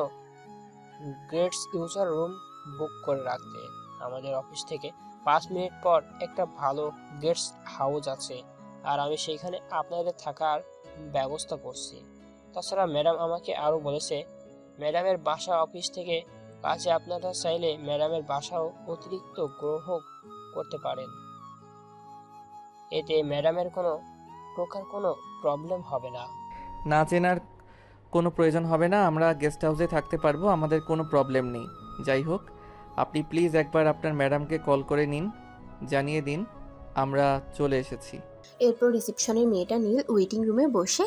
গ্রেটস ইউজার রুম বুক করে রাখতে। আমাদের অফিস থেকে 5 মিনিট পর একটা ভালো গেস্ট হাউস আছে, আর আমি সেইখানে আপনাদের থাকার ব্যবস্থা করছি। তাছাড়া ম্যাডাম আমাকে আরও বলেছে ম্যাডামের বাসা অফিস থেকে কাছে, আপনারা চাইলে ম্যাডামের বাসাও অতিরিক্ত গ্রহণ করতে পারেন। এতে ম্যাডামের কোনো প্রবলেম হবে না। না চেনার কোনো প্রয়োজন হবে না, আমরা গেস্ট হাউসে থাকতে পারবো, আমাদের কোনো প্রবলেম নেই। যাই হোক, আপনি প্লিজ একবার আপনার ম্যাডামকে কল করে নিন, জানিয়ে দিন আমরা চলে এসেছি। এরপর রিসেপশনের মেয়েটা নীল ওয়েটিং রুমে বসে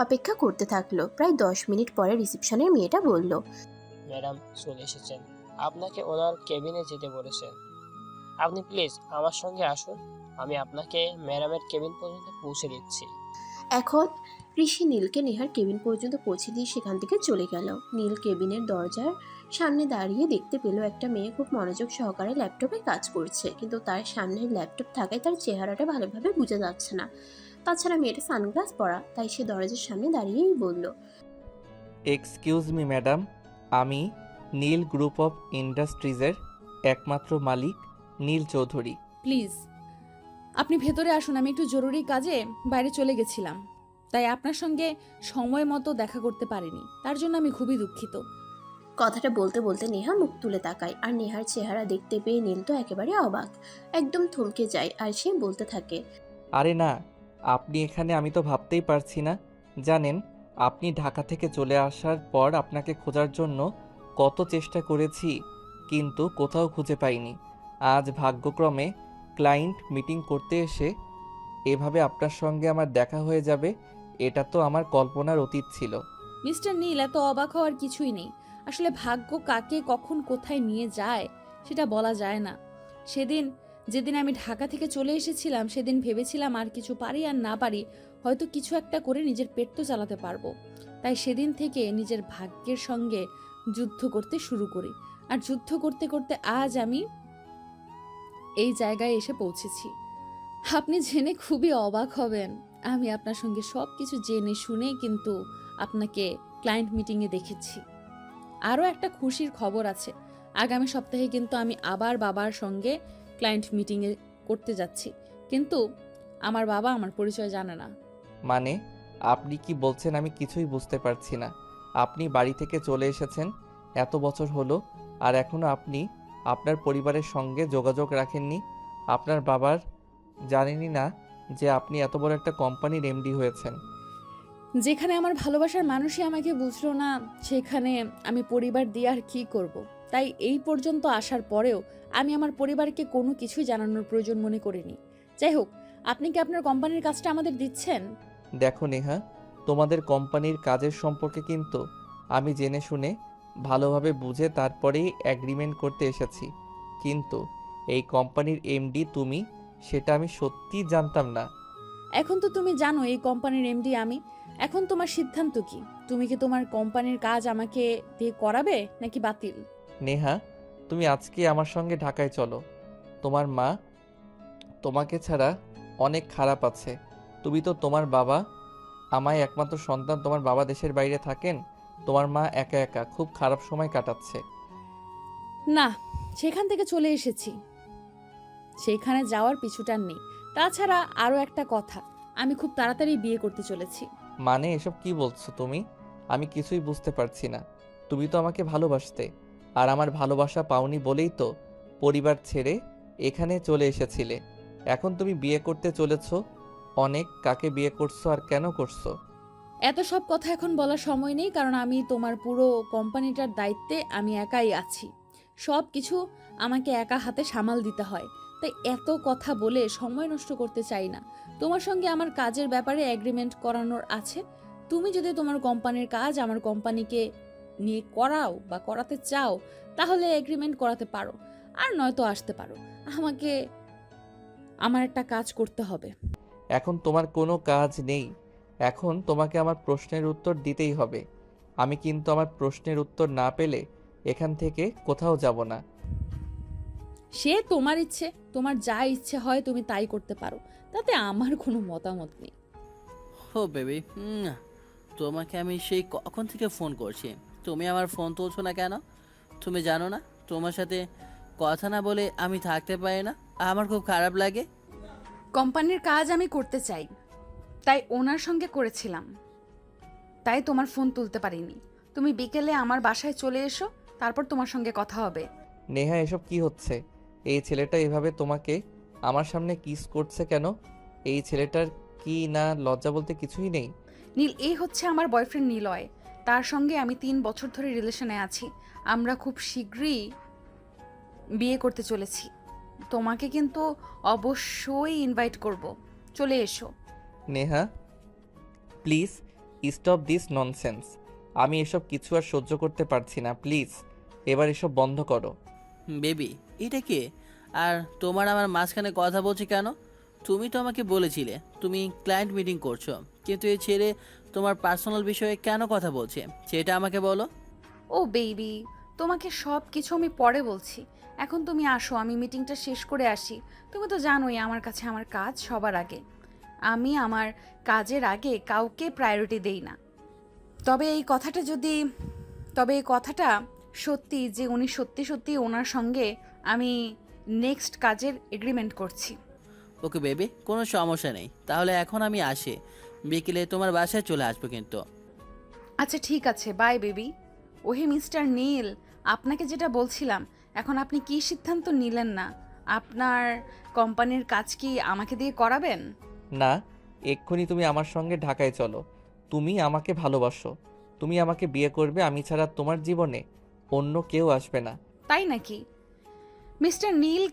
অপেক্ষা করতে থাকলো। প্রায় 10 মিনিট পরে রিসেপশনের মেয়েটা বলল, ম্যাডাম চলে এসেছেন, আপনাকে ওনার কেবিনে যেতে বলেছেন। আপনি প্লিজ আমার সঙ্গে আসুন, আমি আপনাকে ম্যাডামের কেবিন পর্যন্ত পৌঁছে দিচ্ছি। এখন ঋষি নীলকে নেহার কেবিন পর্যন্ত পৌঁছে দিয়ে সেখান থেকে চলে গেল। নীল কেবিনের দরজার সামনে দাঁড়িয়ে দেখতে পেল একটা মেয়ে খুব মনোযোগ সহকারে ল্যাপটপে কাজ করছে, কিন্তু তার সামনে ল্যাপটপ থাকায় তার চেহারাটা ভালোভাবে বোঝা যাচ্ছে না। তাছাড়া মেয়েটা সানগ্লাস পরা, তাই সে দরজার সামনে দাঁড়িয়েই বলল, এক্সকিউজ মি ম্যাডাম, আমি নীল গ্রুপ অফ ইন্ডাস্ট্রিজের একমাত্র মালিক নীল চৌধুরী। প্লিজ আপনি ভেতরে আসুন, আমি একটু জরুরি কাজে বাইরে চলে গেছিলাম, তাই আপনার সঙ্গে সময় মতো দেখা করতে পারিনি, তার জন্য আমি খুবই দুঃখিত। কথাটা বলতে বলতে নেহা মুখ তুলে তাকায়, আর নেহার চেহারা দেখতে পেয়ে নীল তো একেবারে অবাক, একদম থমকে যায়। আর সে বলতে থাকে, আরে না, আপনি এখানে, আমি তো ভাবতেই পারছি না। জানেন, আপনি ঢাকা থেকে চলে আসার পর আপনাকে খোঁজার জন্য কত চেষ্টা করেছি, কিন্তু কোথাও খুঁজে পাইনি। আজ ভাগ্যক্রমে ক্লায়েন্ট মিটিং করতে এসে এভাবে আপনার সঙ্গে আমার দেখা হয়ে যাবে, এটা তো আমার কল্পনার অতীত ছিল। মিস্টার নীল, এত অবাক হওয়ার কিছুই নেই। আসলে ভাগ্য কাকে কখন কোথায় নিয়ে যায় সেটা বলা যায় না। যেদিন আমি ঢাকা থেকে চলে এসেছিলাম, সেদিন ভেবেছিলাম আর কিছু পারি আর না পারি, হয়তো কিছু একটা করে নিজের পেট তো চালাতে পারবো। তাই সেদিন থেকে নিজের ভাগ্যের সঙ্গে যুদ্ধ করতে শুরু করি, আর যুদ্ধ করতে করতে আজ আমি এই জায়গায় এসে পৌঁছেছি। আপনি জেনে খুবই অবাক হবেন, আমি আপনার সঙ্গে সব কিছু জেনে শুনে কিন্তু আপনাকে ক্লায়েন্ট মিটিংয়ে দেখেছি। আরও একটা খুশির খবর আছে, আগামী সপ্তাহে কিন্তু আমি আবার বাবার সঙ্গে ক্লায়েন্ট মিটিংয়ে করতে যাচ্ছি, কিন্তু আমার বাবা আমার পরিচয় জানে না। মানে আপনি কি বলছেন আমি কিছুই বুঝতে পারছি না। আপনি বাড়ি থেকে চলে এসেছেন এত বছর হলো, আর এখনও আপনি আপনার পরিবারের সঙ্গে যোগাযোগ রাখেননি। আপনার বাবার জানেনই না যে আপনি এত বড় একটা কোম্পানির এমডি হয়েছেন। যেখানে আমার ভালোবাসার মানুষই আমাকে বুঝলো না, সেখানে আমি পরিবার দিয়ে আর কি করব। তাই এই পর্যন্ত আসার পরেও আমি আমার পরিবারকে কোনো কিছুই জানানোর প্রয়োজন মনে করিনি। যাই হোক, আপনি কি আপনার কোম্পানির কাজটা আমাদের দিচ্ছেন? দেখো নেহা, তোমাদের কোম্পানির কাজের সম্পর্কে কিন্তু আমি জেনে শুনে ভালোভাবে বুঝে তারপরেই অ্যাগ্রিমেন্ট করতে এসেছি, কিন্তু এই কোম্পানির এমডি তুমি, সেটা আমি সত্যিই জানতাম না। এখন তো তুমি জানো এই কোম্পানির এমডি আমি। এখন তোমার সিদ্ধান্ত কি? তুমি কি তোমার কোম্পানির কাজ আমাকে দিয়ে করাবে নাকি বাতিল? নেহা, তুমি আজকে আমার সঙ্গে ঢাকায় চলো। তোমার মা তোমাকে ছাড়া অনেক খারাপ আছে। তুমি তো, তোমার বাবা, আমায় একমাত্র সন্তান, তোমার বাবা দেশের বাইরে থাকেন, তোমার মা একা একা খুব খারাপ সময় কাটাচ্ছে। না, সেখান থেকে চলে এসেছি, সেখানে যাওয়ার পিছুটার নেই। তাছাড়া আরও একটা কথা, আমি খুব তাড়াতাড়ি বিয়ে করতে চলেছি। মানে এসব কি বলছো তুমি? আমি কিছুই বুঝতে পারছি না। তুমি তো আমাকে ভালোবাসতে, আর আমার ভালোবাসা পাওনি বলেই তো পরিবার ছেড়ে এখানে চলে এসেছিলে। এখন তুমি বিয়ে করতে চলেছো। অনেক, কাকে বিয়ে করছো আর কেন করছো? এত সব কথা এখন বলার সময় নেই, কারণ আমি তোমার পুরো কোম্পানিটার দায়িত্বে আমি একাই আছি। সব কিছু আমাকে একা হাতে সামাল দিতে হয়, তাই এত কথা বলে সময় নষ্ট করতে চাই না। তোমার সঙ্গে আমার কাজের ব্যাপারে এগ্রিমেন্ট করানোর আছে। তুমি যদি তোমার কোম্পানির কাজ আমার কোম্পানিকে নিয়ে করাও বা করাতে চাও, তাহলে এগ্রিমেন্ট করাতে পারো, আর নয়তো আসতে পারো। আমার একটা কাজ করতে হবে। এখন তোমার কোনো কাজ নেই, এখন তোমাকে আমার প্রশ্নের উত্তর দিতেই হবে। আমি কিন্তু আমার প্রশ্নের উত্তর না পেলে এখান থেকে কোথাও যাব না। সে তোমার ইচ্ছে, তোমার যা ইচ্ছে হয় তুমি তাই করতে পারো, তাতে আমার কোনো মতামত নেই। ও বেবি, তোমাকে আমি সেই কখন থেকে ফোন করছি, তুমি আমার ফোন তুলছো না কেন? তুমি জানো না তোমার সাথে কথা না বলে আমি থাকতে পারি না, আমার খুব খারাপ লাগে। কোম্পানির কাজ আমি করতে চাই, তাই ওনার সঙ্গে করেছিলাম, তাই তোমার ফোন তুলতে পারিনি। তুমি বিকেলে আমার বাসায় চলে এসো, তারপর তোমার সঙ্গে কথা হবে। নেহা, এসব কি হচ্ছে? এই ছেলেটা এভাবে তোমাকে আমার সামনে কিস করছে কেন? এই ছেলেটার কি না লজ্জা বলতে কিছুই নেই? নীল, এই হচ্ছে আমার বয়ফ্রেন্ড নিলয়। তার সঙ্গে আমি 3 বছর ধরে রিলেশনে আছি। আমরা খুব শীঘ্রই বিয়ে করতে চলেছি। তোমাকে কিন্তু অবশ্যই ইনভাইট করব, চলে এসো। Neha, please stop this nonsense. আমি এসব কিছু আর সহ্য করতে পারছি না, প্লিজ এবার এসব বন্ধ করো। বেবি, এটা কে? আর তোমার আমার মাঝখানে কথা বলছে কেন? তুমি তো আমাকে বলেছিলে তুমি ক্লায়েন্ট মিটিং করছো, কিন্তু এই ছেলে তোমার পার্সোনাল বিষয়ে কেন কথা বলছে সেটা আমাকে বলো। ও বেবি, তোমাকে সব কিছু আমি পরে বলছি। এখন তুমি আসো, আমি মিটিংটা শেষ করে আসি। তুমি তো জানোই আমার কাছে আমার কাজ সবার আগে। আমি আমার কাজের আগে কাউকে প্রায়োরিটি দেই না। তবে এই কথাটা সত্যি যে উনি সত্যি সত্যি ওনার সঙ্গে আমি নেক্সট কাজের এগ্রিমেন্ট করছি। ওকে বেবি, কোনো সমস্যা নেই, তাহলে এখন আমি আসি, বিকেলে তোমার বাসায় চলে আসবো কিন্তু। আচ্ছা ঠিক আছে, বাই বেবি। ওহে মিস্টার নীল, আপনাকে যেটা বলছিলাম, এখন আপনি কি সিদ্ধান্ত নিলেন না? আপনার কোম্পানির কাজ কি আমাকে দিয়ে করাবেন? না, এক্ষুনি তুমি আমার সঙ্গে ঢাকায় চলো। তুমি আমাকে ভালোবাসো, তুমি আমাকে বিয়ে করবে, আমি ছাড়া তোমার জীবনে অন্য কেউ আসবে না। তাই নাকি মিস্টার নীল?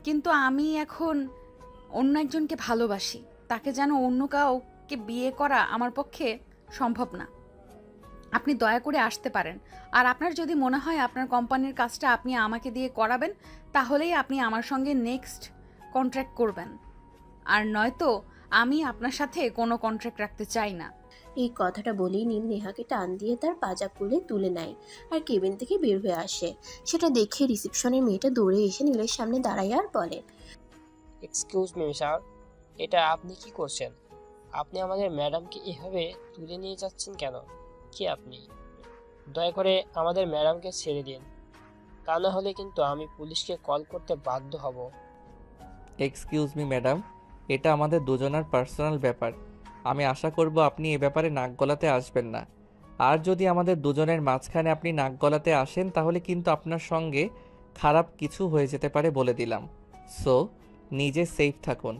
কিন্তু আমি এখন অন্য একজনকে ভালোবাসি, তাকে যেন অন্য কাউকে বিয়ে করা আমার পক্ষে সম্ভব না। আপনি দয়া করে আসতে পারেন। আর আপনার যদি মনে হয় আপনার কোম্পানির কাজটা আপনি আমাকে দিয়ে করাবেন, তাহলেই আপনি আমার সঙ্গে নেক্সট কন্ট্রাক্ট করবেন। আর নয়তো আমি আপনার সাথে কোনো কন্ট্রাক্ট রাখতে চাই না। এই কথাটা বলেই নীল নেহাকে টান দিয়ে তার পাজা খুলে তুলে নেয় আর কেবিন থেকে বের হয়ে আসে। সেটা দেখে রিসেপশনের মেয়েটা দৌড়ে এসে নীলের সামনে দাঁড়ায় আর বলে, এক্সকিউজ মি স্যার, এটা আপনি কি করছেন? আপনি আমাদের ম্যাডামকে এভাবে তুলে নিয়ে যাচ্ছেন কেন? কি আপনি? দয়া করে আমাদের ম্যাডামকে ছেড়ে দিন, তা না হলে কিন্তু আমি পুলিশকে কল করতে বাধ্য হব। এক্সকিউজ মি ম্যাডাম, এটা আমাদের দুজনের পার্সোনাল ব্যাপার। আমি আশা করব আপনি এ ব্যাপারে নাক গলাতে আসবেন না। আর যদি আমাদের দুজনের মাঝখানে আপনি নাক গলাতে আসেন, তাহলে কিন্তু আপনার সঙ্গে খারাপ কিছু হয়ে যেতে পারে বলে দিলাম। সো নিজে সেফ থাকুন।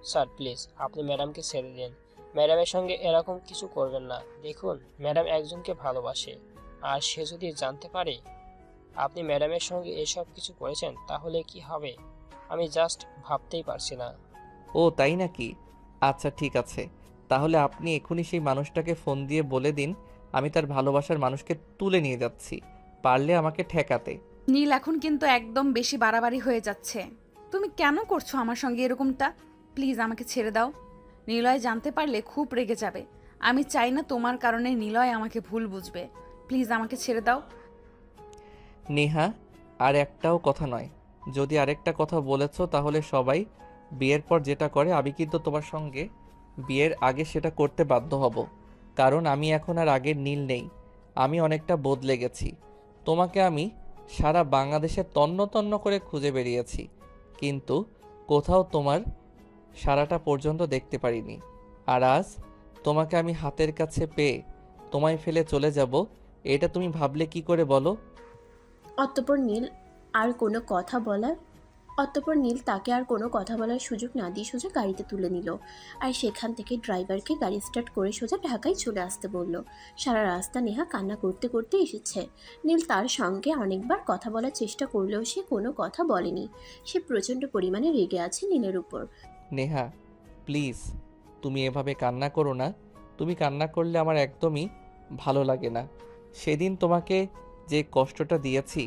স্যার প্লিজ আপনি ম্যাডামকে ছেড়ে দিন। ম্যাডামের সঙ্গে এরকম কিছু করবেন না। দেখুন, ম্যাডাম একজনকে ভালোবাসে, আর সে যদি জানতে পারে আপনি ম্যাডামের সঙ্গে এসব কিছু করেছেন, তাহলে কি হবে আমি জাস্ট ভাবতেই পারছি না। ও তাই নাকি? আচ্ছা ঠিক আছে, তাহলে আপনি এখনই সেই মানুষটাকে ফোন দিয়ে বলে দিন আমি তার ভালোবাসার মানুষকে তুলে নিয়ে যাচ্ছি, পারলে আমাকে ঠেকাতে। নীল, এখন কিন্তু একদম বেশি বাড়াবাড়ি হয়ে যাচ্ছে। তুমি কেন করছো আমার সঙ্গে এরকমটা? প্লিজ আমাকে ছেড়ে দাও। নিলয় জানতে পারলে খুব রেগে যাবে। আমি চাই না তোমার কারণে নিলয় আমাকে ভুল বুঝবে। প্লিজ আমাকে ছেড়ে দাও। নেহা, আর একটাও কথা নয়। যদি আরেকটা কথা বলেছো তাহলে সবাই বিয়ের পর যেটা করে আমি কিন্তু তোমার সঙ্গে বিয়ের আগে সেটা করতে বাধ্য হব। কারণ আমি এখন আর আগের নীল নেই, আমি অনেকটা বদলে গেছি। তোমাকে আমি সারা বাংলাদেশে তন্ন তন্ন করে খুঁজে বেরিয়েছি, কিন্তু কোথাও তোমার সারাটা পর্যন্ত দেখতে পারিনি। আর আজ তোমাকে আমি হাতের কাছে পেয়ে তোমায় ফেলে চলে যাব, এটা তুমি ভাবলে কি করে বলো? অতঃপর নীল তাকে আর কোনো কথা বলার সুযোগ না দিয়ে সোজা গাড়িতে তুলে নিল আর সেখান থেকে ড্রাইভারকে গাড়ি স্টার্ট করে সোজা ঢাকায় চলে আসতে বলল। সারা রাস্তা নেহা কান্না করতে করতে এসেছে। নীল তার সঙ্গে অনেকবার কথা বলার চেষ্টা করলেও সে কোনো কথা বলেনি। সে প্রচণ্ড পরিমাণে রেগে আছে নীলের উপর। নেহা প্লিজ, তুমি এভাবে কান্না করো না। তুমি কান্না করলে আমার একদমই ভালো লাগে না। সেদিন তোমাকে যে কষ্টটা দিয়েছি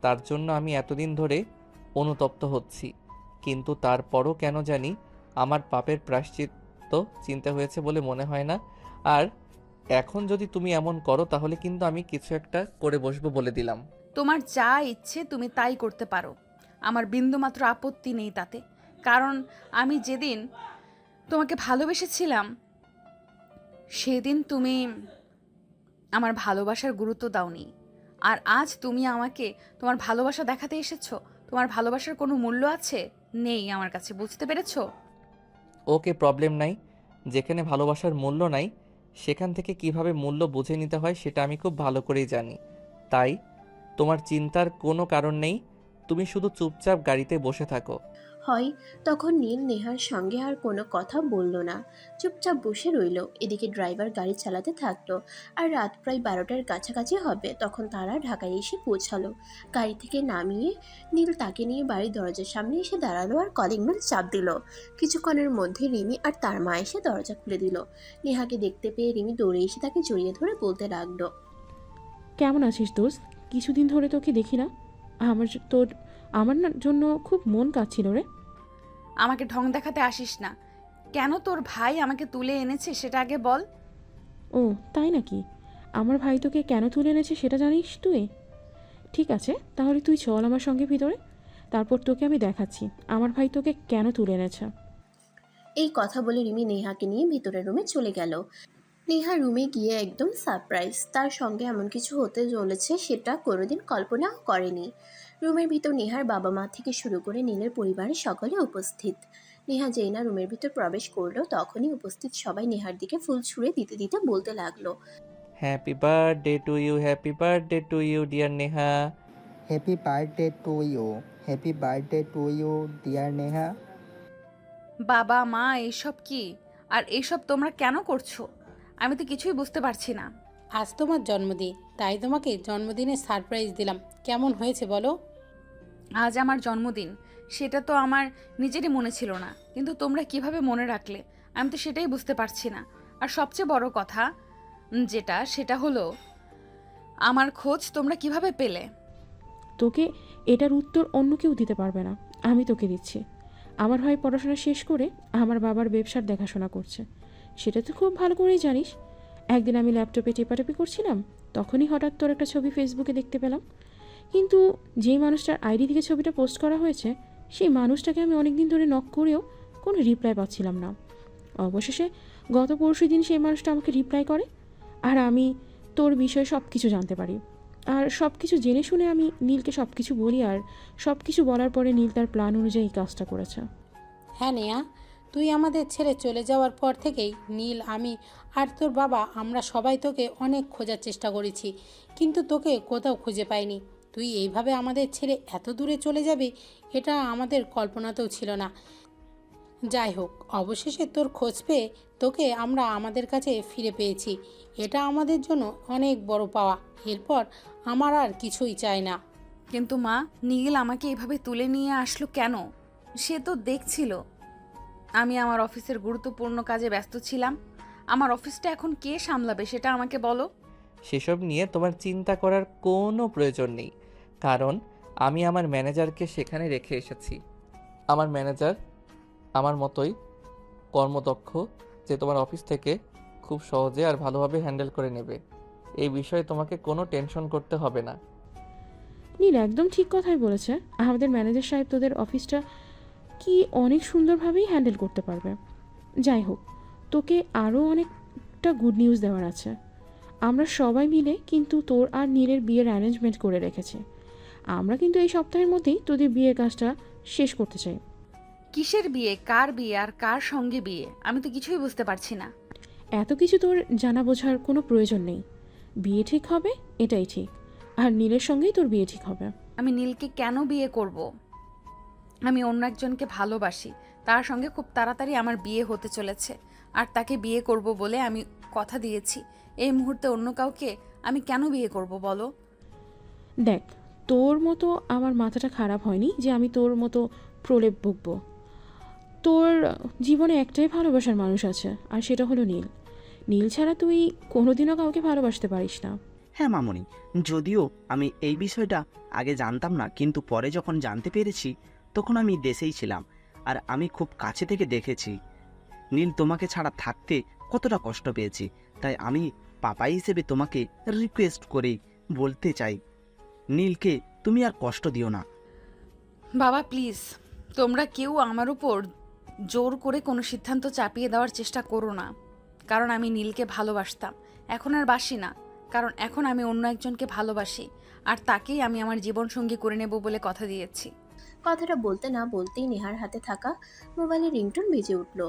তার জন্য আমি এতদিন ধরে অনুতপ্ত হচ্ছি, কিন্তু তারপরও কেন জানি আমার পাপের প্রায়শ্চিত্ত চিন্তা হয়েছে বলে মনে হয় না। আর এখন যদি তুমি এমন করো তাহলে কিন্তু আমি কিছু একটা করে বসবো বলে দিলাম। তোমার যা ইচ্ছে তুমি তাই করতে পারো। আমার বিন্দুমাত্র আপত্তি নেই তাতে, কারণ আমি যেদিন তোমাকে ভালোবেসেছিলাম সেদিন তুমি আমার ভালোবাসার গুরুত্ব দাওনি। আর আজ তুমি আমাকে তোমার ভালোবাসা দেখাতে এসেছো। তোমার ভালোবাসার কোনো মূল্য আছে? নেই আমার কাছে, বুঝতে পেরেছো? ওকে, প্রবলেম নাই। যেখানে ভালোবাসার মূল্য নাই সেখান থেকে কিভাবে মূল্য বুঝে নিতে হয় সেটা আমি খুব ভালো করেই জানি। তাই তোমার চিন্তার কোনো কারণ নেই, তুমি শুধু চুপচাপ গাড়িতে বসে থাকো। হয় তখন নীল নেহার সঙ্গে আর কোনো কথা বলল না, চুপচাপ বসে রইল। এদিকে ড্রাইভার গাড়ি চালাতে থাকলো। আর রাত প্রায় 12টার কাছাকাছি হবে তখন তারা ঢাকায় এসে পৌঁছালো। গাড়ি থেকে নামিয়ে নীল তাকে নিয়ে বাড়ির দরজার সামনে এসে দাঁড়ালো আর কলিং বেল চাপ দিল। কিছুক্ষণের মধ্যে রিমি আর তার মা এসে দরজা খুলে দিল। নেহাকে দেখতে পেয়ে রিমি দৌড়ে এসে তাকে জড়িয়ে ধরে বলতে লাগলো, কেমন আছিস দোস্ত? কিছুদিন ধরে তোকে দেখি না। আমার না জন্য খুব মন কাঁদছিল রে। আমাকে ঢং দেখাতে আসিস না। কেন তোর ভাই আমাকে তুলে এনেছে সেটা আগে বল। ও তাই নাকি? আমার ভাই তোকে কেন তুলে এনেছে সেটা জানিস তুই? ঠিক আছে, তাহলে তুই চল আমার সঙ্গে ভিতরে, তারপর তোকে আমি দেখাচ্ছি আমার ভাই তোকে কেন তুলে এনেছে। এই কথা বলে রিমি নেহাকে নিয়ে ভিতরের রুমে চলে গেল। নেহা রুমে গিয়ে একদম সারপ্রাইজ, তার সঙ্গে এমন কিছু হতে চলেছে সেটা কোনোদিন কল্পনাও করেনি। রুমের ভিতর নেহার বাবা মা থেকে শুরু করে নীলের পরিবারের সকলে উপস্থিত। নেহা যেই না রুমের ভিতর প্রবেশ করলো তখনই উপস্থিত সবাই নেহার দিকে ফুল ছুঁড়ে দিতে দিতে বলতে লাগলো, happy birthday to you, happy birthday to you dear Neha. Happy birthday to you, happy birthday to you dear Neha. বাবা মা এইসব কি? আর এইসব তোমরা কেন করছো? আমি তো কিছুই বুঝতে পারছি না। আজ তোমার জন্মদিন, তাই তোমাকে জন্মদিনের সারপ্রাইজ দিলাম। কেমন হয়েছে বলো? আজ আমার জন্মদিন, সেটা তো আমার নিজেরই মনে ছিল না, কিন্তু তোমরা কিভাবে মনে রাখলে আমি তো সেটাই বুঝতে পারছি না। আর সবচেয়ে বড় কথা সেটা হলো আমার খোঁজ তোমরা কিভাবে পেলে? তোকে এটার উত্তর অন্য কেউ দিতে পারবে না, আমি তোকে দিচ্ছি। আমার ভাই পড়াশোনা শেষ করে আমার বাবার ব্যবসার দেখাশোনা করছে, সেটা তুই খুব ভালো করেই জানিস। একদিন আমি ল্যাপটপে টেপাটেপি করছিলাম, তখনই হঠাৎ তোর একটা ছবি ফেসবুকে দেখতে পেলাম। কিন্তু যেই মানুষটার আইডি থেকে ছবিটা পোস্ট করা হয়েছে সেই মানুষটাকে আমি অনেক দিন ধরে নক করেও কোনো রিপ্লাই পাচ্ছিলাম না। অবশেষে গত পরশু দিন সেই মানুষটা আমাকে রিপ্লাই করে, আর আমি তোর বিষয়ে সব কিছু জানতে পারি। আর সব কিছু জেনে শুনে আমি নীলকে সব কিছু বলি, আর সব কিছু বলার পরে নীল তার প্ল্যান অনুযায়ী এই কাজটা করেছে। হ্যাঁ নেহা, তুই আমাদের ছেড়ে চলে যাওয়ার পর থেকেই নীল, আমি আর তোর বাবা আমরা সবাই তোকে অনেক খোঁজার চেষ্টা করেছি, কিন্তু তোকে কোথাও খুঁজে পাইনি। তুই এইভাবে আমাদের ছেড়ে এত দূরে চলে যাবে এটা আমাদের কল্পনাতেও ছিল না। যাই হোক, অবশেষে তোর খোঁজ পেয়ে তোকে আমরা আমাদের কাছে ফিরে পেয়েছি, এটা আমাদের জন্য অনেক বড় পাওয়া। এরপর আমার আর কিছুই চাই না। কিন্তু মা, নীল আমাকে এভাবে তুলে নিয়ে আসলো কেন? সে তো দেখছিল আমি আমার অফিসের গুরুত্বপূর্ণ কাজে ব্যস্ত ছিলাম। আমার অফিসটা এখন কে সামলাবে সেটা আমাকে বলো। সেসব নিয়ে তোমার চিন্তা করার কোনো প্রয়োজন নেই, কারণ আমি আমার ম্যানেজারকে সেখানে রেখে এসেছি। আমার ম্যানেজার আমার মতোই কর্মদক্ষ, যে তোমার অফিস থেকে খুব সহজে আর ভালোভাবে হ্যান্ডেল করে নেবে। এই বিষয়ে তোমাকে কোনো টেনশন করতে হবে না। নীল একদম ঠিক কথাই বলেছে, আমাদের ম্যানেজার সাহেব তোদের অফিসটা কি অনেক সুন্দরভাবেই হ্যান্ডেল করতে পারবে। যাই হোক, তোকে আরও অনেকটা গুড নিউজ দেওয়ার আছে। আমরা সবাই মিলে কিন্তু তোর আর নীলের বিয়ের অ্যারেঞ্জমেন্ট করে রেখেছি। আমরা কিন্তু এই সপ্তাহের মধ্যেই তোদের বিয়ের কাজটা শেষ করতে চাই। কিসের বিয়ে, কার বিয়ে, আর কার সঙ্গে বিয়ে? আমি তো কিছুই বুঝতে পারছি না। এত কিছু তোর জানা বোঝার কোনো প্রয়োজন নেই। বিয়ে ঠিক হবে এটাই ঠিক, আর নীলের সঙ্গেই তোর বিয়ে ঠিক হবে। আমি নীলকে কেন বিয়ে করব? আমি অন্য একজনকে ভালোবাসি, তার সঙ্গে খুব তাড়াতাড়ি আমার বিয়ে হতে চলেছে, আর তাকে বিয়ে করব বলে আমি কথা দিয়েছি। এই মুহূর্তে অন্য কাউকে আমি কেন বিয়ে করব বলো? দেখ, তোর মতো আমার মাথাটা খারাপ হয়নি যে আমি তোর মতো প্রলেপ বকবো। তোর জীবনে একটাই ভালোবাসার মানুষ আছে, আর সেটা হলো নীল। নীল ছাড়া তুই কোনোদিনও কাউকে ভালোবাসতে পারিস না। হ্যাঁ মামুনি, যদিও আমি এই বিষয়টা আগে জানতাম না, কিন্তু পরে যখন জানতে পেরেছি তখন আমি দেশেই ছিলাম, আর আমি খুব কাছে থেকে দেখেছি নীল তোমাকে ছাড়া থাকতে কতটা কষ্ট পেয়েছি। তাই আমি পাপা হিসেবে তোমাকে রিকোয়েস্ট করেই বলতে চাই, নীলকে তুমি আর কষ্ট দিও না। বাবা প্লিজ, তোমরা কেউ আমার উপর জোর করে কোনো সিদ্ধান্ত চাপিয়ে দেওয়ার চেষ্টা করো না। কারণ আমি নীলকে ভালোবাসতাম, এখন আর বাসি না। কারণ এখন আমি অন্য একজনকে ভালোবাসি, আর তাকেই আমি আমার জীবনসঙ্গী করে নেব বলে কথা দিয়েছি। কথাটা বলতে না বলতেই নেহার হাতে থাকা মোবাইলের রিংটোন বেজে উঠল।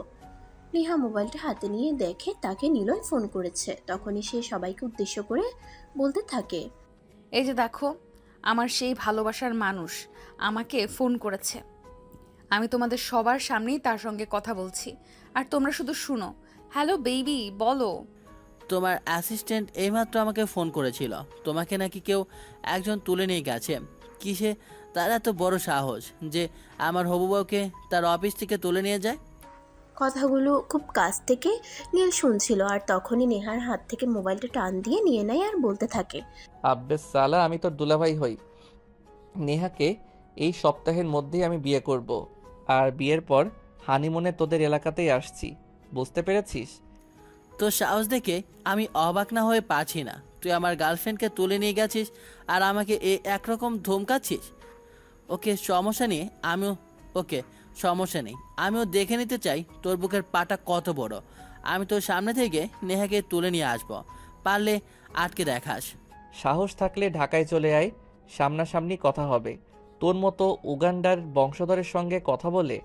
নেহা মোবাইলটা হাতে নিয়ে দেখে তাকে নীলয় ফোন করেছে। তখনই সে সবাইকে উদ্দেশ্য করে বলতে থাকে, এই যে দেখো, আমার সেই ভালোবাসার মানুষ আমাকে ফোন করেছে। আমি তোমাদের সবার সামনেই তার সঙ্গে কথা বলছি, আর তোমরা শুধু শুনো। হ্যালো বেবি, বলো। তোমার অ্যাসিস্ট্যান্ট এইমাত্র আমাকে ফোন করেছিল, তোমাকে নাকি কেউ একজন তুলে নিয়ে গেছে। কিসে তার এত বড় সাহস যে আমার হবু বউকে তার অফিস থেকে তুলে নিয়ে যায়? কথাগুলো খুব কাছ থেকে নীল শুনছিল। আর তখনই নেহার হাত থেকে মোবাইলটা টান দিয়ে নিয়ে নেয় আর বলতে থাকে, আব্বে সালা, আমি তোর দুলাভাই হই। নেহাকে এই সপ্তাহের মধ্যেই আমি বিয়ে করব, আর বিয়ের পর হানিমুনে তোদের এলাকাতেই আসছি, বুঝতে পেরেছিস? তো সাহস দেখে আমি অবাক না হয়ে পারছি না। তুই আমার গার্লফ্রেন্ডকে তুলে নিয়ে গেছিস আর আমাকে একরকম ধমকাচ্ছিস। ওকে সমস্যা নেই, আমিও দেখে নিতে চাই তোর বুকের পাটা কত বড়। আমি তোর সামনে থেকে নেহাকে তুলে নিয়ে আসবো, পারলে আটকে দেখাস। সাহস থাকলে ঢাকায় চলে আয়, সামনাসামনি কথা হবে। তোর মতো উগান্ডার বংশধরের সঙ্গে কথা বলে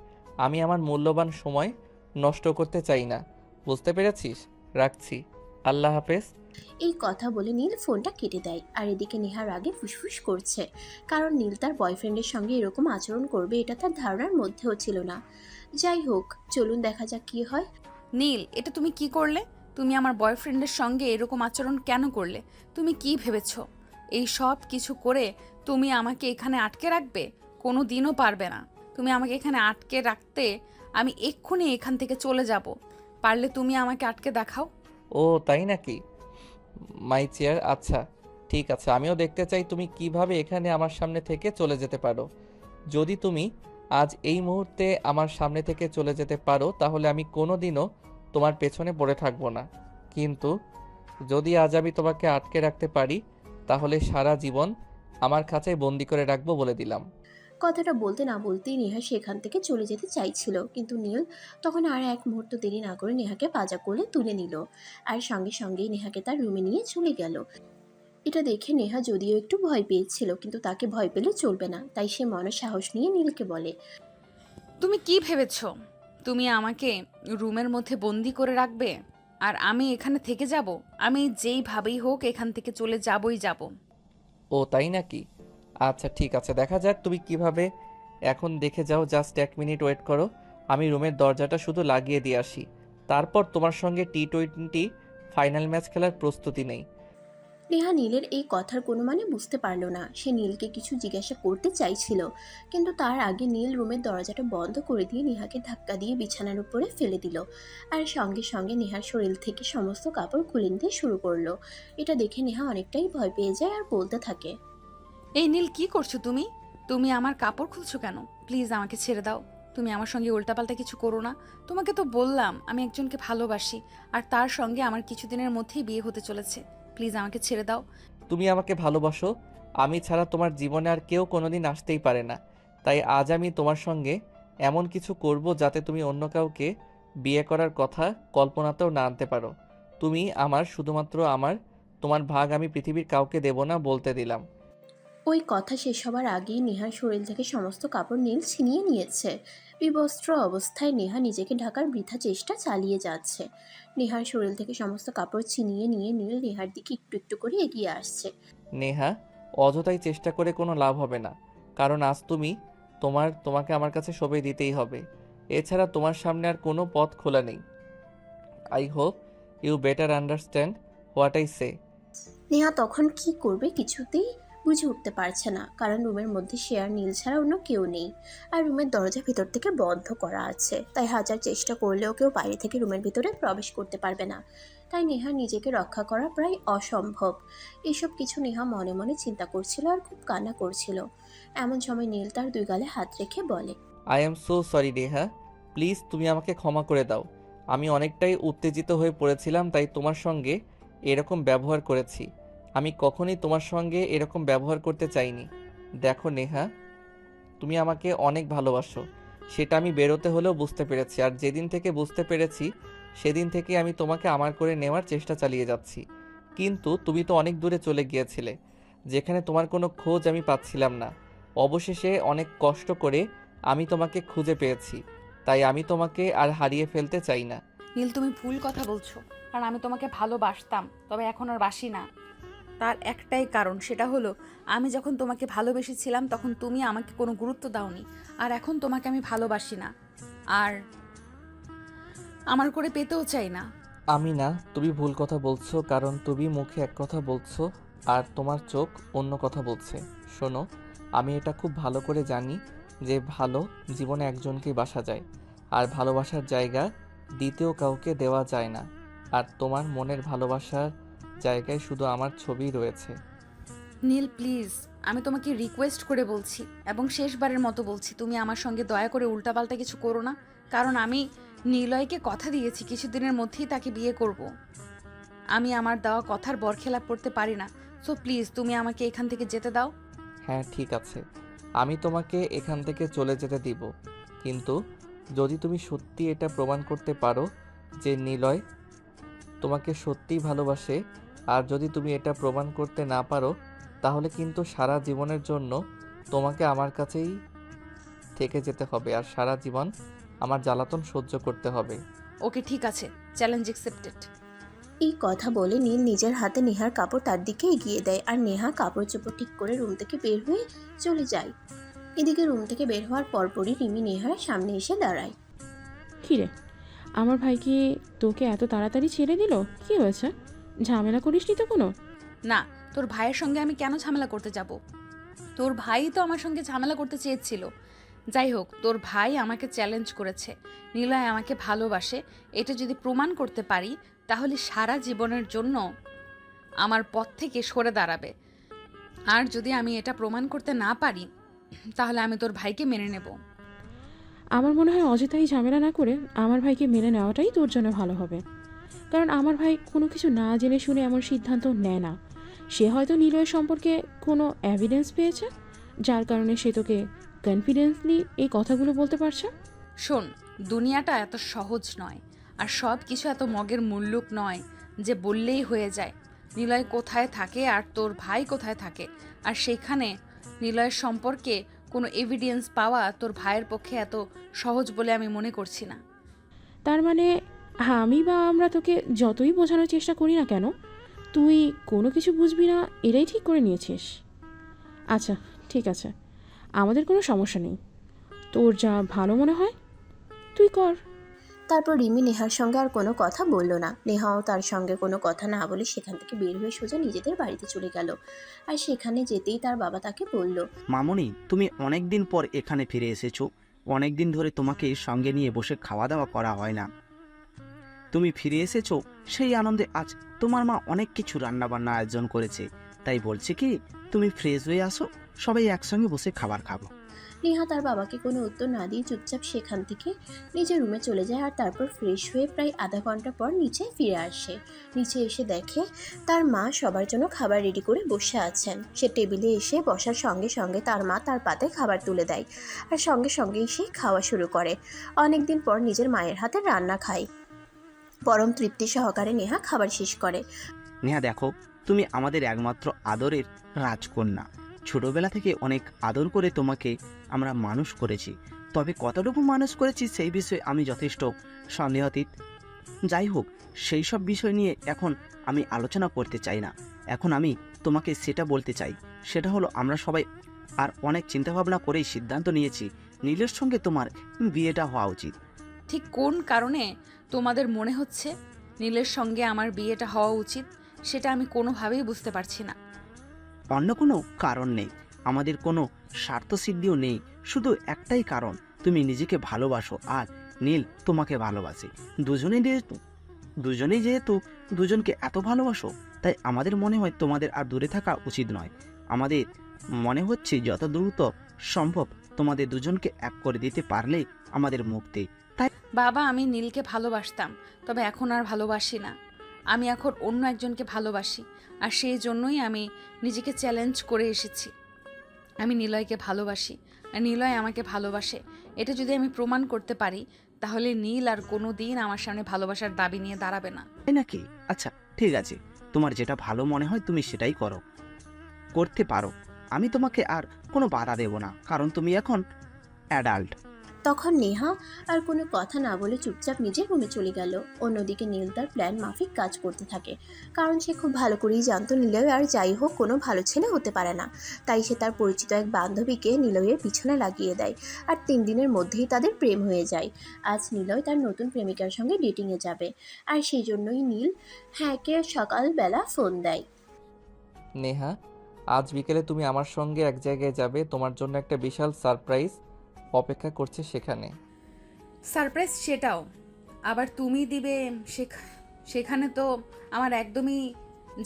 আমি আমার মূল্যবান সময় নষ্ট করতে চাই না, বুঝতে পেরেছিস? রাখছি, আল্লাহ হাফেজ। এই কথা বলে নীল ফোনটা কেটে দেয়। আর এদিকে নেহার আগে ফুসফুস করছে, কারণ নীল তার বয়ফ্রেন্ডের সঙ্গে এরকম আচরণ করবে এটা তার ধারণার মধ্যেও ছিল না। যাই হোক, চলুন দেখা যাক কি হয়। নীল, এটা তুমি কি করলে? তুমি আমার বয়ফ্রেন্ডের সঙ্গে এরকম আচরণ কেন করলে? তুমি কি ভেবেছো এই সব কিছু করে তুমি আমাকে এখানে আটকে রাখবে? কোনো দিনও পারবে না। তুমি আমাকে এখানে আটকে রাখতে, আমি এক্ষুনি এখান থেকে চলে যাব। পারলে তুমি আমাকে আটকে দেখাও। ও তাই নাকি? মাই চেয়ার, আচ্ছা ঠিক আছে, আমিও দেখতে চাই তুমি কিভাবে এখানে আমার সামনে থেকে চলে যেতে পারো। যদি তুমি আজ এই মুহূর্তে আমার সামনে থেকে চলে যেতে পারো তাহলে আমি কোনো দিনও তোমার পেছনে পড়ে থাকবো না। কিন্তু যদি আজ আমি তোমাকে আটকে রাখতে পারি তাহলে সারা জীবন আমার খাঁচায় বন্দি করে রাখবো, বলে দিলাম। কথাটা বলতে না বলতেই নেহা সেখান থেকে চলে যেতে চাইছিল, কিন্তু নীল তখন আর এক মুহূর্ত দেরি না করে নেহাকে পাজা কোলে তুলে নিল আর সঙ্গে সঙ্গেই নেহাকে তার রুমে নিয়ে চলে গেল। এটা দেখে নেহা যদিও একটু ভয় পেয়েছিল, কিন্তু তাকে ভয় পেলে চলবে না, তাই সে মনে সাহস নিয়ে নীলকে বলে, তুমি কি ভেবেছো তুমি আমাকে রুমের মধ্যে বন্দি করে রাখবে আর আমি এখানে থেকে যাব? আমি যেইভাবেই হোক এখান থেকে চলে যাবই যাব। ও তাই নাকি? আচ্ছা ঠিক আছে, দেখা যাক তুমি কিভাবে। এখন দেখে যাও, জাস্ট 1 মিনিট ওয়েট করো, আমি রুমের দরজাটা শুধু লাগিয়ে দিয়ে আসি। তারপর তোমার সঙ্গে T20 ফাইনাল ম্যাচ খেলার প্রস্তুতি নেই। নেহা নীলের এই কথার কোনো মানে বুঝতে পারল না। সে নীলকে কিছু জিজ্ঞাসা করতে চাইছিল, কিন্তু তার আগে নীল রুমের দরজাটা বন্ধ করে দিয়ে নেহাকে ধাক্কা দিয়ে বিছানার উপরে ফেলে দিল আর সঙ্গে সঙ্গে নেহার শরীর থেকে সমস্ত কাপড় খুলে নিতে শুরু করলো। এটা দেখে নেহা অনেকটাই ভয় পেয়ে যায় আর বলতে থাকে, এই নীল, কি করছো তুমি? তুমি আমার কাপড় খুলছো কেন? প্লিজ আমাকে ছেড়ে দাও। তুমি আমার সঙ্গে উল্টাপাল্টা কিছু করো না। তোমাকে তো বললাম আমি একজনকে ভালোবাসি, আর তার সঙ্গে আমার কিছুদিনের মধ্যেই বিয়ে হতে চলেছে। প্লিজ আমাকে ছেড়ে দাও। তুমি আমাকে ভালোবাসো, আমি ছাড়া তোমার জীবনে আর কেউ কোনোদিন আসতেই পারে না। তাই আজ আমি তোমার সঙ্গে এমন কিছু করব যাতে তুমি অন্য কাউকে বিয়ে করার কথা কল্পনাতেও না আনতে পারো। তুমি আমার, শুধুমাত্র আমার। তোমার ভাগ আমি পৃথিবীর কাউকে দেব না, বলতে দিলাম। ওই কথা শেষ হবার আগেই নেহার শরীর থেকে সমস্ত কাপড় নীল ছিনিয়ে নিয়েছে। বিবস্ত্র অবস্থায় নেহা নিজেকে ঢাকার বৃথা চেষ্টা চালিয়ে যাচ্ছে। নেহার শরীর থেকে সমস্ত কাপড় ছিনিয়ে নিয়ে নীল নেহার দিকে একটু একটু করে এগিয়ে আসছে। নেহা, অযথাই চেষ্টা করে কোনো লাভ হবে না, কারণ আজ তোমাকে আমার কাছে সবই দিতেই হবে। এছাড়া তোমার সামনে আর কোনো পথ খোলা নেই। I hope you better understand what I say. Neha তখন কি করবে কিছুতেই বুঝে উঠতে পারছে না, কারণ রুমের মধ্যে সে আর নীল ছাড়া অন্য কেউ নেই, আর রুমের দরজা ভিতর থেকে বন্ধ করা আছে। তাই হাজার চেষ্টা করলেও কেউ বাইরে থেকে রুমের ভিতরে প্রবেশ করতে পারবে না। তাই নেহা নিজেকে রক্ষা করা প্রায় অসম্ভব। এসব কিছু নেহা মনে মনে চিন্তা করছিল আর খুব কান্না করছিল। এমন সময় নীল তার দুই গালে হাত রেখে বলে, I am so sorry Neha, please তুমি আমাকে ক্ষমা করে দাও। আমি অনেকটাই উত্তেজিত হয়ে পড়েছিলাম, তাই তোমার সঙ্গে এরকম ব্যবহার করেছি। আমি কখনোই তোমার সঙ্গে এরকম ব্যবহার করতে চাইনি। দেখো নেহা, তুমি আমাকে অনেক ভালোবাসো, সেটা আমি বেরোতে হলেও বুঝতে পেরেছি। আর যেদিন থেকে বুঝতে পেরেছি সেদিন থেকে আমি তোমাকে আমার করে নেওয়ার চেষ্টা চালিয়ে যাচ্ছি। কিন্তু তুমি তো অনেক দূরে চলে গিয়েছিলে, যেখানে তোমার কোনো খোঁজ আমি পাচ্ছিলাম না। অবশেষে অনেক কষ্ট করে আমি তোমাকে খুঁজে পেয়েছি, তাই আমি তোমাকে আর হারিয়ে ফেলতে চাই না। নীল, তুমি ভুল কথা বলছো। কারণ আমি তোমাকে ভালোবাসতাম, তবে এখন আর বাসি না। তার একটাই কারণ, সেটা হলো আমি যখন তোমাকে ভালোবেসেছিলাম তখন তুমি আমাকে কোনো গুরুত্ব দাওনি। আর এখন তোমাকে আমি ভালোবাসি না, আর আমার করে পেতেও চাই না। আমি না, তুমি ভুল কথা বলছো, কারণ তুমি মুখে এক কথা বলছো আর তোমার চোখ অন্য কথা বলছে। শোনো, আমি এটা খুব ভালো করে জানি যে ভালো জীবনে একজনকেই বাসা যায়, আর ভালোবাসার জায়গা দ্বিতীয় কাউকে দেওয়া যায় না। আর তোমার মনের ভালোবাসার জায়গায় শুধু আমার ছবি রয়েছে। নীল প্লিজ, আমি তোমাকে রিকোয়েস্ট করে বলছি এবং শেষবারের মতো বলছি, তুমি আমার সঙ্গে দয়া করে উল্টাপাল্টা কিছু করো না। কারণ আমি নিলয়কে কথা দিয়েছি কিছুদিনের মধ্যেই তাকে বিয়ে করব। আমি আমার দেওয়া কথার বরখেলাপ করতে পারি না। সো প্লিজ তুমি আমাকে এখান থেকে যেতে দাও। হ্যাঁ ঠিক আছে, আমি তোমাকে এখান থেকে চলে যেতে দিব, কিন্তু যদি তুমি সত্যি এটা প্রমাণ করতে পারো যে নিলয় তোমাকে সত্যিই ভালোবাসে, আর যদি তুমি এটা প্রমাণ করতে না পারো, তাহলে কিন্তু সারা জীবনের জন্য তোমাকে আমার কাছেই থেকে যেতে হবে, আর সারা জীবন আমার জ্বালাতন সহ্য করতে হবে। ওকে ঠিক আছে, চ্যালেঞ্জ অ্যাকসেপ্টেড। এই কথা বলে নীল নিজের হাতে নেহার কাপড় তার দিকে এগিয়ে দেয় আর নেহা কাপড় চোপড় ঠিক করে রুম থেকে বের হয়ে চলে যায়। এদিকে রুম থেকে বের হওয়ার পরপরই রিমি নেহার সামনে এসে দাঁড়ায়। কী রে, আমার ভাই কি তোকে এত তাড়াতাড়ি ছেড়ে দিল? কি হয়েছে? ঝামেলা করিসনি তো কোনো? না, তোর ভাইয়ের সঙ্গে আমি কেন ঝামেলা করতে যাব? তোর ভাই তো আমার সঙ্গে ঝামেলা করতে চেয়েছিল। যাই হোক, তোর ভাই আমাকে চ্যালেঞ্জ করেছে। নিলয় আমাকে ভালোবাসে, এটা যদি প্রমাণ করতে পারি তাহলে সারা জীবনের জন্য আমার পথ থেকে সরে দাঁড়াবে। আর যদি আমি এটা প্রমাণ করতে না পারি তাহলে আমি তোর ভাইকে মেনে নেব। আমার মনে হয় অযথাই ঝামেলা না করে আমার ভাইকে মেনে নেওয়াটাই তোর জন্য ভালো হবে। কারণ আমার ভাই কোনো কিছু না জেনে শুনে এমন সিদ্ধান্ত নেয় না। সে হয়তো নিলয়ের সম্পর্কে কোনো এভিডেন্স পেয়েছে, যার কারণে সে তোকে কনফিডেন্সলি এই কথাগুলো বলতে পারছে। শোন, দুনিয়াটা এত সহজ নয়, আর সব কিছু এত মগের মুল্লুক নয় যে বললেই হয়ে যায়। নিলয় কোথায় থাকে আর তোর ভাই কোথায় থাকে, আর সেখানে নিলয়ের সম্পর্কে কোনো এভিডেন্স পাওয়া তোর ভাইয়ের পক্ষে এত সহজ বলে আমি মনে করছি না। তার মানে আমি বা আমরা তোকে যতই বোঝানোর চেষ্টা করি না কেন, তুই কোনো কিছু বুঝবি না, এটাই ঠিক করে নিয়েছিস। আচ্ছা ঠিক আছে, আমাদের কোনো সমস্যা নেই। তোর যা ভালো মনে হয় তুই কর। তারপর রিমি নেহার সঙ্গে আর কোনো কথা বলল না। নেহাও তার সঙ্গে কোনো কথা না বলে সেখান থেকে বের হয়ে সোজা নিজেদের বাড়িতে চলে গেল। আর সেখানে যেতেই তার বাবা তাকে বলল, মামনি, তুমি অনেক দিন পর এখানে ফিরে এসেছো। অনেক দিন ধরে তোমাকে সঙ্গে নিয়ে বসে খাওয়া দাওয়া করা হয় না। তুমি ফিরে এসেছো, সেই আনন্দে আজ তোমার মা অনেক কিছু রান্নাবান্না আয়োজন করেছে। তাই বলছে কি, তুমি ফ্রেশ হয়ে আসো, সবাই একসঙ্গে বসে খাবার খাবো। নেহা তার বাবাকে কোনো উত্তর না দিয়ে চুপচাপ সেখান থেকে নিজের রুমে চলে যায়। আর তারপর ফ্রেশ হয়ে প্রায় আধা ঘন্টা পর নিচে ফিরে আসে। নিচে এসে দেখে তার মা সবার জন্য খাবার রেডি করে বসে আছেন। সে টেবিলে এসে বসার সঙ্গে সঙ্গে তার মা তার পাতে খাবার তুলে দেয়, আর সঙ্গে সঙ্গেই সে খাওয়া শুরু করে। অনেকদিন পর নিজের মায়ের হাতে রান্না খায়। পরম তৃপ্তি সহকারে নেহা খাবার শেষ করে। নেহা দেখো, তুমি আমাদের একমাত্র আদরের রাজকন্যা। ছোটবেলা থেকে অনেক আদর করে তোমাকে আমরা মানুষ করেছি, তবে কতটুকু মানুষ করেছি সেই বিষয়ে আমি যথেষ্ট সন্দেহাতীত। যাই হোক, সেই সব বিষয় নিয়ে এখন আমি আলোচনা করতে চাই না। এখন আমি তোমাকে সেটা বলতে চাই, সেটা হলো আমরা সবাই আর অনেক চিন্তাভাবনা করেই সিদ্ধান্ত নিয়েছি নীলের সঙ্গে তোমার বিয়েটা হওয়া উচিত। ঠিক কোন কারণে তোমাদের মনে হচ্ছে নীলের সঙ্গে আমার বিয়েটা হওয়া উচিত, সেটা আমি কোনোভাবেই বুঝতে পারছি না। অন্য কোনো কারণ নেই, আমাদের কোনো স্বার্থসিদ্ধিও নেই। শুধু একটাই কারণ, তুমি নিজেকে ভালোবাসো আর নীল তোমাকে ভালোবাসে। দুজনেই যেহেতু দুজনকে এত ভালোবাসো, তাই আমাদের মনে হয় তোমাদের আর দূরে থাকা উচিত নয়। আমাদের মনে হচ্ছে যত দ্রুত সম্ভব তোমাদের দুজনকে এক করে দিতে পারলেই আমাদের মুক্তি। তাই বাবা, আমি নীলকে ভালোবাসতাম, তবে এখন আর ভালোবাসি না। আমি এখন অন্য একজনকে ভালোবাসি, আর সেই জন্যই আমি নিজেকে চ্যালেঞ্জ করে এসেছি। আমি নিলয়কে ভালোবাসি আর নিলয় আমাকে ভালোবাসে। এটা যদি আমি প্রমাণ করতে পারি তাহলে নীল আর কোনো দিন আমার সামনে ভালোবাসার দাবি নিয়ে দাঁড়াবে না। তাই নাকি? আচ্ছা ঠিক আছে, তোমার যেটা ভালো মনে হয় তুমি সেটাই করো, করতে পারো। আমি তোমাকে আর কোনো বাধা দেব না, কারণ তুমি এখন অ্যাডাল্ট। তখন নেহা আর কোনো কথা না বলে চুপচাপ নিজের রুমে চলে গেল। অন্যদিকে নীল তার প্ল্যান মাফিক কাজ করতে থাকে, কারণ সে খুব ভালো করেই জানতো নিলয় আর যাই হোক কোনো ভালো ছেলে হতে পারে না। তাই সে তার পরিচিত এক বান্ধবীকে নিলয়ের পিছনে লাগিয়ে দেয়, আর 3 দিনের মধ্যেই তাদের প্রেম হয়ে যায়। আজ নিলয় তার নতুন প্রেমিকার সঙ্গে ডেটিংয়ে যাবে, আর সেই জন্যই নীল হ্যাঁকে সকালবেলা ফোন দেয়। নেহা, আজ বিকেলে তুমি আমার সঙ্গে এক জায়গায় যাবে, তোমার জন্য একটা বিশাল সারপ্রাইজ অপেক্ষা করছে সেখানে। সারপ্রাইজ সেটাও আবার তুমি দিবে? সেখানে তো আমার একদমই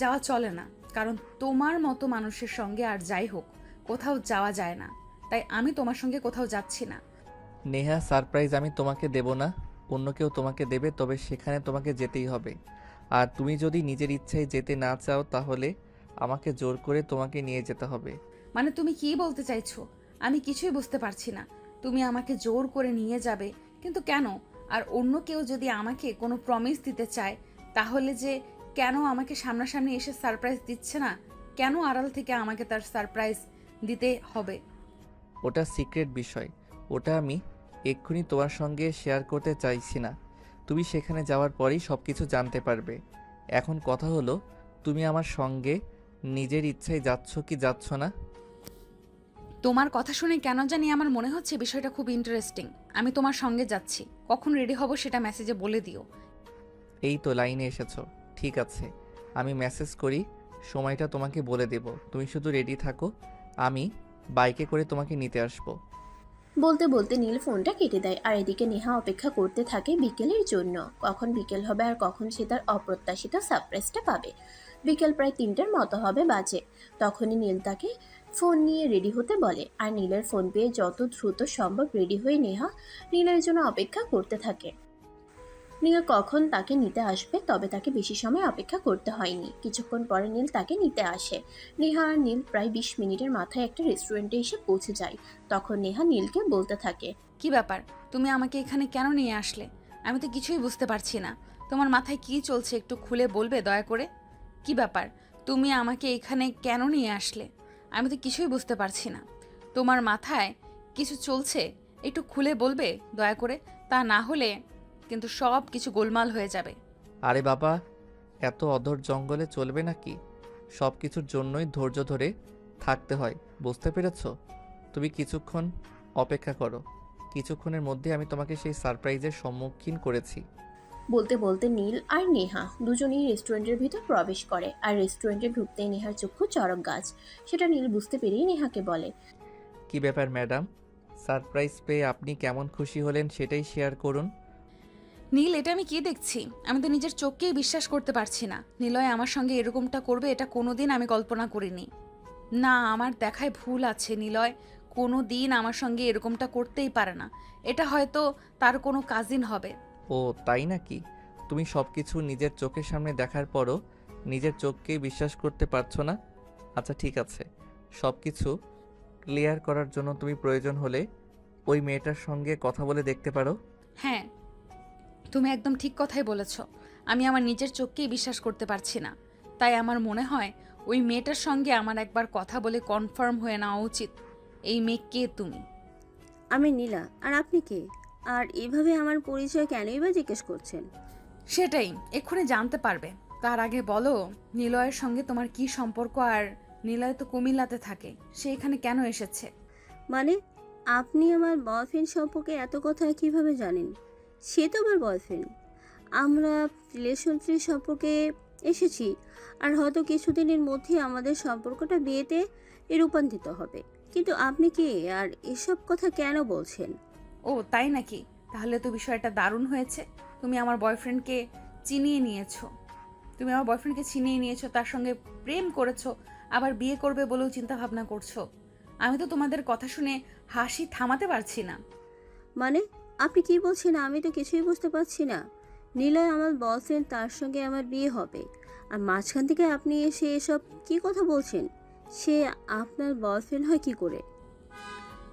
যাওয়া চলে না, কারণ তোমার মতো মানুষের সঙ্গে আর যাই হোক কোথাও যাওয়া যায় না। তাই আমি তোমার সঙ্গে কোথাও যাচ্ছি না। নেহা, সারপ্রাইজ আমি তোমাকে দেব না, অন্য কেউ তোমাকে দেবে, তবে সেখানে তোমাকে যেতেই হবে। আর তুমি যদি নিজের ইচ্ছায় যেতে না চাও তাহলে আমাকে জোর করে তোমাকে নিয়ে যেতে হবে। মানে তুমি কি বলতে চাইছো? আমি কিছুই বুঝতে পারছি না। তুমি আমাকে জোর করে নিয়ে যাবে, কিন্তু কেন? আর অন্য কেউ যদি আমাকে কোনো প্রমিস দিতে চায় তাহলে যে কেন আমাকে সামনাসামনি এসে সারপ্রাইজ দিচ্ছে না? কেন আড়াল থেকে আমাকে তার সারপ্রাইজ দিতে হবে? ওটা সিক্রেট বিষয়, ওটা আমি এক্ষুনি তোমার সঙ্গে শেয়ার করতে চাইছি না। তুমি সেখানে যাওয়ার পরেই সব কিছু জানতে পারবে। এখন কথা হলো, তুমি আমার সঙ্গে নিজের ইচ্ছায় যাচ্ছ কি যাচ্ছ না? তোমার কথা শুনে কেন জানি আমার মনে হচ্ছে বিষয়টা খুব ইন্টারেস্টিং। আমি তোমার সঙ্গে যাচ্ছি, কখন রেডি হব সেটা মেসেজে বলে দিও। এই তো লাইনে এসেছো, ঠিক আছে, আমি মেসেজ করি, সময়টা তোমাকে বলে দেব। তুমি শুধু রেডি থাকো, আমি বাইকে করে তোমাকে নিতে আসবো। বলতে বলতে নীল ফোনটা কেটে দেয়, আর এদিকে নেহা অপেক্ষা করতে থাকে বিকেলের জন্য। কখন বিকেল হবে আর কখন সে তার অপ্রত্যাশিত সারপ্রাইজটা পাবে। বিকেল প্রায় 3টের মতো হবে বাজে। তখনই নীল তাকে ফোন নিয়ে রেডি হতে বলে, আর নীলের ফোন পেয়ে যত দ্রুত সম্ভব রেডি হয়ে নেহা নীলের জন্য অপেক্ষা করতে থাকে। নীল কখন তাকে নিতে আসবে, তবে তাকে বেশি সময় অপেক্ষা করতে হয়নি। কিছুক্ষণ পরে নীল তাকে নিতে আসে। নেহা আর নীল প্রায় 20 মিনিটের মাথায় একটা রেস্টুরেন্টে এসে পৌঁছে যায়। তখন নেহা নীলকে বলতে থাকে, কি ব্যাপার, তুমি আমাকে এখানে কেন নিয়ে আসলে? আমি তো কিছুই বুঝতে পারছি না। তোমার মাথায় কি চলছে একটু খুলে বলবে দয়া করে? কি ব্যাপার, তুমি আমাকে এখানে কেন নিয়ে আসলে? আমি তো কিছুই বুঝতে পারছি না। তোমার মাথায় কিছু চলছে, একটু খুলে বলবে দয়া করে? তা না হলে কিন্তু সব কিছু গোলমাল হয়ে যাবে। আরে বাবা, এত অধর জঙ্গলে চলবে নাকি? সব কিছুর জন্যই ধৈর্য ধরে থাকতে হয়, বুঝতে পেরেছ? তুমি কিছুক্ষণ অপেক্ষা করো, কিছুক্ষণের মধ্যে আমি তোমাকে সেই সারপ্রাইজের সম্মুখীন করেছি। বলতে বলতে নীল আর নেহা দুজনেই রেস্টুরেন্টের ভিতর প্রবেশ করে, আর রেস্টুরেন্টে ঢুকতেই নেহার চক্ষু চড়ক গাছ। সেটা নীল বুঝতে পেরেই নেহাকে বলে, কি ব্যাপার ম্যাডাম, সারপ্রাইজ পেয়ে আপনি কেমন খুশি হলেন সেটাই শেয়ার করুন। নীল, এটা আমি কি দেখছি? আমি তো নিজের চোখকেই বিশ্বাস করতে পারছি না। নিলয় আমার সঙ্গে এরকমটা করবে এটা কোনোদিন আমি কল্পনা করিনি। না, আমার দেখায় ভুল আছে। নিলয় কোনো দিন আমার সঙ্গে এরকমটা করতেই পারে না। এটা হয়তো তার কোনো কাজিন হবে। ও তাই নাকি? তুমি সব কিছু নিজের চোখের সামনে দেখার পরও নিজের চোখকেই বিশ্বাস করতে পারছো না? আচ্ছা ঠিক আছে, সব কিছু ক্লিয়ার করার জন্য তুমি প্রয়োজন হলে ওই মেয়েটার সঙ্গে কথা বলে দেখতে পারো। হ্যাঁ, তুমি একদম ঠিক কথাই বলেছ। আমি আমার নিজের চোখকেই বিশ্বাস করতে পারছি না। তাই আমার মনে হয় ওই মেয়েটার সঙ্গে আমার একবার কথা বলে কনফার্ম হয়ে নেওয়া উচিত। এই মেয়ে কে তুমি? আমি নীলা। আর আপনি কে? আর এভাবে আমার পরিচয় কেনই বা জিজ্ঞেস করছেন? সেটাই এক্ষুনি জানতে পারবে। তার আগে বলো, নিলয়ের সঙ্গে তোমার কি সম্পর্ক? আর নিলয় তো কুমিল্লাতে থাকে, সে এখানে কেন এসেছে? মানে আপনি আমার বয়ফ্রেন্ড সম্পর্কে এত কথা কিভাবে জানেন? সে তো আমার বয়ফ্রেন্ড। আমরা রিলেশনশিপ সম্পর্কে এসেছি, আর হয়তো কিছুদিনের মধ্যে আমাদের সম্পর্কটা বিয়েতে রূপান্তরিত হবে। কিন্তু আপনি কি আর এসব কথা কেন বলছেন? ও তাই নাকি? তাহলে তো বিষয়টা দারুণ হয়েছে। তুমি আমার বয়ফ্রেন্ডকে চিনিয়ে নিয়েছো। তার সঙ্গে প্রেম করেছো, আবার বিয়ে করবে বলেও চিন্তা ভাবনা করছো। আমি তো তোমাদের কথা শুনে হাসি থামাতে পারছি না। মানে আপনি কি বলছেন? আমি তো কিছুই বুঝতে পারছি না। নিলয় আমার বয়ফ্রেন্ড, তার সঙ্গে আমার বিয়ে হবে, আর মাঝখান থেকে আপনি এসে এসব কি কথা বলছেন? সে আপনার বয়ফ্রেন্ড হয় কি করে?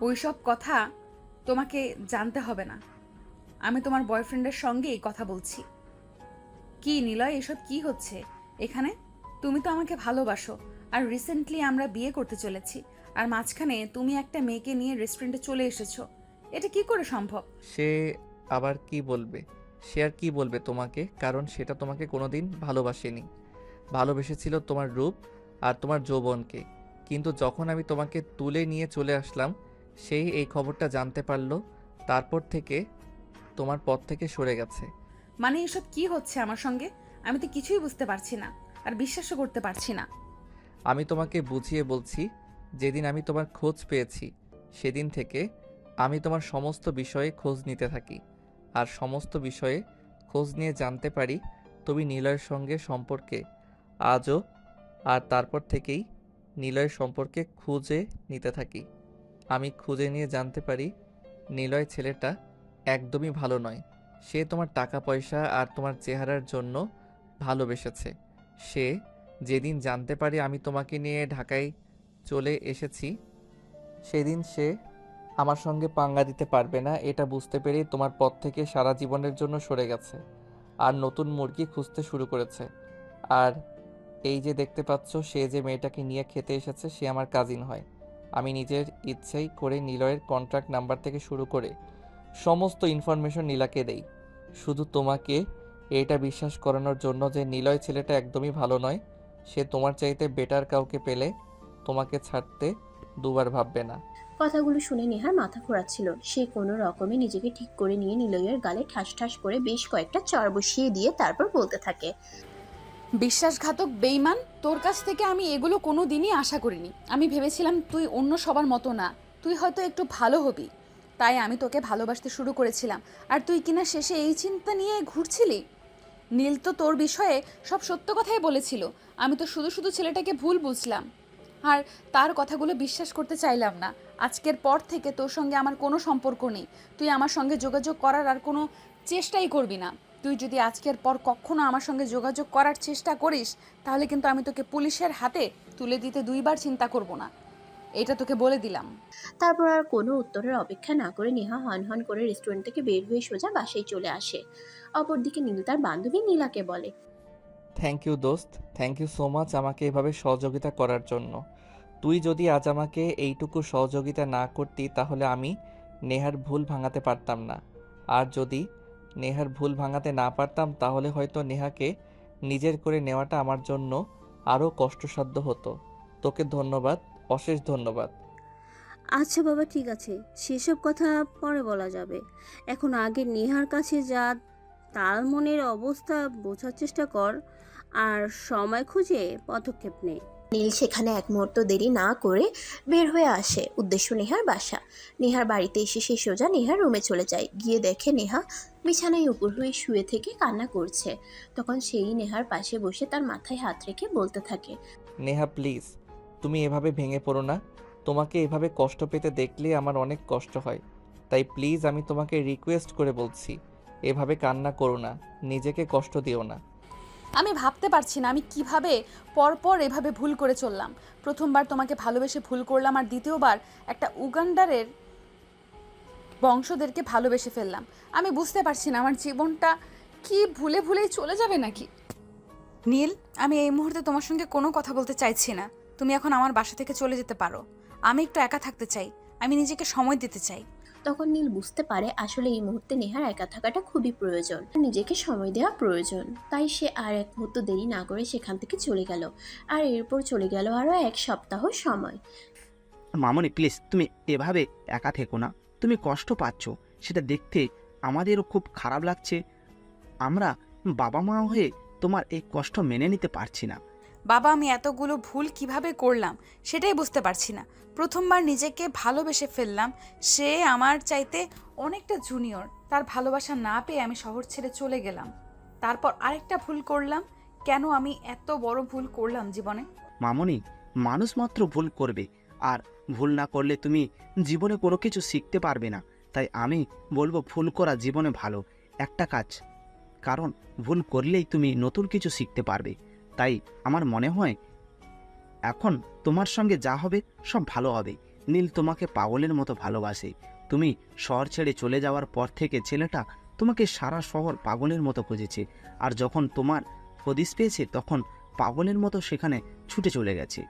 ওইসব কথা তোমাকে জানতে হবে না। আমি তোমার বয়ফ্রেন্ডের সঙ্গেই কথা বলছি। কি নিলয়, এসব কি হচ্ছে এখানে? তুমি তো আমাকে ভালোবাসো, আর রিসেন্টলি আমরা বিয়ে করতে চলেছি, আর মাঝখানে তুমি একটা মেয়েকে নিয়ে রেস্টুরেন্টে চলে এসেছো। এটা কি করে সম্ভব? সে আবার কি বলবে? সে আর কি বলবে তোমাকে, কারণ সেটা তোমাকে কোনোদিন ভালোবাসেনি। ভালোবেসেছিল তোমার রূপ আর তোমার যৌবনকে। কিন্তু যখন আমি তোমাকে তুলে নিয়ে চলে আসলাম, সেই এই খবরটা জানতে পারলো, তারপর থেকে তোমার পথ থেকে সরে গেছে। মানে এসব কি হচ্ছে আমার সঙ্গে? আমি তো কিছুই বুঝতে পারছি না, আর বিশ্বাসও করতে পারছি না। আমি তোমাকে বুঝিয়ে বলছি, যেদিন আমি তোমার খোঁজ পেয়েছি সেদিন থেকে আমি তোমার সমস্ত বিষয়ে খোঁজ নিতে থাকি, আর সমস্ত বিষয়ে খোঁজ নিয়ে জানতে পারি তুমি নিলয়ের সঙ্গে সম্পর্কে আজও। আর তারপর থেকেই নিলয়ের সম্পর্কে খুঁজে নিতে থাকি। আমি খুঁজে নিয়ে জানতে পারি নিলয় ছেলেটা একদমই ভালো নয়। সে তোমার টাকা পয়সা আর তোমার চেহারার জন্য ভালোবেসেছে। সে যেদিন জানতে পারে আমি তোমাকে নিয়ে ঢাকায় চলে এসেছি, সেদিন সে আমার সঙ্গে পাঙ্গা দিতে পারবে না, এটা বুঝতে পেরেই তোমার পথ থেকে সারা জীবনের জন্য সরে গেছে, আর নতুন মুরগি খুঁজতে শুরু করেছে। আর এই যে দেখতে পাচ্ছ, সে যে মেয়েটাকে নিয়ে খেতে এসেছে সে আমার কাজিন হয়। আমি নিজের ইচ্ছেই করে নিলয়ের কন্ট্রাক্ট নাম্বার থেকে শুরু করে সমস্ত ইনফরমেশন নীলাকে দেই, শুধু তোমাকে এটা বিশ্বাস করানোর জন্য যে নিলয় ছেলেটা একদমই ভালো নয়। সে তোমার চাইতে বেটার কাউকে পেলে তোমাকে ছাড়তে দুবার ভাববে না। কথাগুলো শুনে নেহার মাথা ঘোরাচ্ছিল। সে কোনো রকমে নিজেকে ঠিক করে নিয়ে নিলয়ের গালে ঠাস ঠাস করে বেশ কয়েকটা চড় বসিয়ে দিয়ে তারপর বলতে থাকে, বিশ্বাসঘাতক বেইমান, তোর কাছ থেকে আমি এগুলো কোনো দিনই আশা করিনি। আমি ভেবেছিলাম তুই অন্য সবার মতো না, তুই হয়তো একটু ভালো হবি, তাই আমি তোকে ভালোবাসতে শুরু করেছিলাম। আর তুই কিনা শেষে এই চিন্তা নিয়ে ঘুরছিলি। নীল তো তোর বিষয়ে সব সত্য কথাই বলেছিল। আমি তো শুধু শুধু ছেলেটাকে ভুল বুঝলাম, আর তার কথাগুলো বিশ্বাস করতে চাইলাম না। আজকের পর থেকে তোর সঙ্গে আমার কোনো সম্পর্ক নেই। তুই আমার সঙ্গে যোগাযোগ করার আর কোনো চেষ্টাই করবি না। তুই যদি আজকের পর কখনো আমার সঙ্গে যোগাযোগ করার চেষ্টা করিস, তাহলে কিন্তু আমি তোকে পুলিশের হাতে তুলে দিতে দুইবার চিন্তা করব না, এটা তোকে বলে দিলাম। তারপর আর কোনো উত্তরের অপেক্ষা না করে নেহা হন হন করে রেস্টুরেন্ট থেকে বের হয়ে সোজা বাসায় চলে আসে। অপরদিকে নীল তার বান্ধবী নীলাকে বলে, থ্যাংক ইউ দোস্ত, থ্যাংক ইউ সো মাচ আমাকে এভাবে সহযোগিতা করার জন্য। তুই যদি আজ আমাকে এইটুকু সহযোগিতা না করতি তাহলে আমি নেহার ভুল ভাঙাতে পারতাম না। আর যদি নেহার ভুল ভাঙাতে না পারতাম তাহলে হয়তো নেহাকে নিজের করে নেওয়াটা আমার জন্য আরও কষ্টসাধ্য হতো। তোকে ধন্যবাদ, অশেষ ধন্যবাদ। আচ্ছা বাবা, ঠিক আছে, সেসব কথা পরে বলা যাবে। এখন আগে নেহার কাছে যা, তার মনের অবস্থা বোঝার চেষ্টা কর, আর সময় খুঁজে পদক্ষেপ নে। নীল সেখানে এক মুহূর্ত দেরি না করে বের হয়ে আসে। উদ্দেশ্য নেহার বাসা। নেহার বাড়িতে এসে সে সোজা নেহার রুমে চলে যায়। গিয়ে দেখে নেহা বিছানায় উপর হয়ে শুয়ে থেকে কান্না করছে। তখন সেই নেহার পাশে বসে তার মাথায় হাত রেখে বলতে থাকে, নেহা প্লিজ, তুমি এভাবে ভেঙে পড়ো না। তোমাকে এভাবে কষ্ট পেতে দেখলে আমার অনেক কষ্ট হয়। তাই প্লিজ আমি তোমাকে রিকোয়েস্ট করে বলছি, এভাবে কান্না করো না, নিজেকে কষ্ট দিও না। আমি ভাবতে পারছি না আমি কিভাবে পরপর এভাবে ভুল করে চললাম। প্রথমবার তোমাকে ভালোবেসে ভুল করলাম, আর দ্বিতীয়বার একটা উগান্ডারের বংশদেরকে ভালোবেসে ফেললাম। আমি বুঝতে পারছি না আমার জীবনটা কি ভুলে ভুলেই চলে যাবে নাকি। নীল, আমি এই মুহূর্তে তোমার সঙ্গে কোনো কথা বলতে চাইছি না। তুমি এখন আমার বাসা থেকে চলে যেতে পারো। আমি একটু একা থাকতে চাই, আমি নিজেকে সময় দিতে চাই। তখন নীল বুঝতে পারে আসলে এই মুহূর্তে নেহার একা থাকাটা খুবই প্রয়োজন, নিজেকে সময় দেওয়া প্রয়োজন। তাই সে আর এক মুহূর্ত দেরি না করে সেখান থেকে চলে গেল। আর এরপর চলে গেল আরও এক সপ্তাহ সময়। মামনি প্লিজ, তুমি এভাবে একা থেকো না। তুমি কষ্ট পাচ্ছ, সেটা দেখতে আমাদেরও খুব খারাপ লাগছে। আমরা বাবা মা হয়ে তোমার এই কষ্ট মেনে নিতে পারছি না। বাবা, আমি এতগুলো ভুল কিভাবে করলাম সেটাই বুঝতে পারছি না। প্রথমবার নিজেকে ভালোবেসে ফেললাম, সে আমার চাইতে অনেকটা জুনিয়র। তার ভালোবাসা না পেয়ে আমি শহর ছেড়ে চলে গেলাম। তারপর আরেকটা ভুল করলাম। কেন আমি এত বড় ভুল করলাম জীবনে? মামনি, মানুষ মাত্র ভুল করবে, আর ভুল না করলে তুমি জীবনে কোনো কিছু শিখতে পারবে না। তাই আমি বলবো ভুল করা জীবনে ভালো একটা কাজ, কারণ ভুল করলেই তুমি নতুন কিছু শিখতে পারবে। তাই আমার মনে হয় এখন তোমার সঙ্গে যা হবে সব ভালো হবে। নীল তোমাকে পাগলের মতো ভালোবাসে। তুমি শহর ছেড়ে চলে যাওয়ার পর থেকে ছেলেটা তোমাকে সারা শহর পাগলের মতো খুঁজেছে, আর যখন তোমার হদিস পেয়েছে তখন পাগলের মতো সেখানে ছুটে চলে গেছে।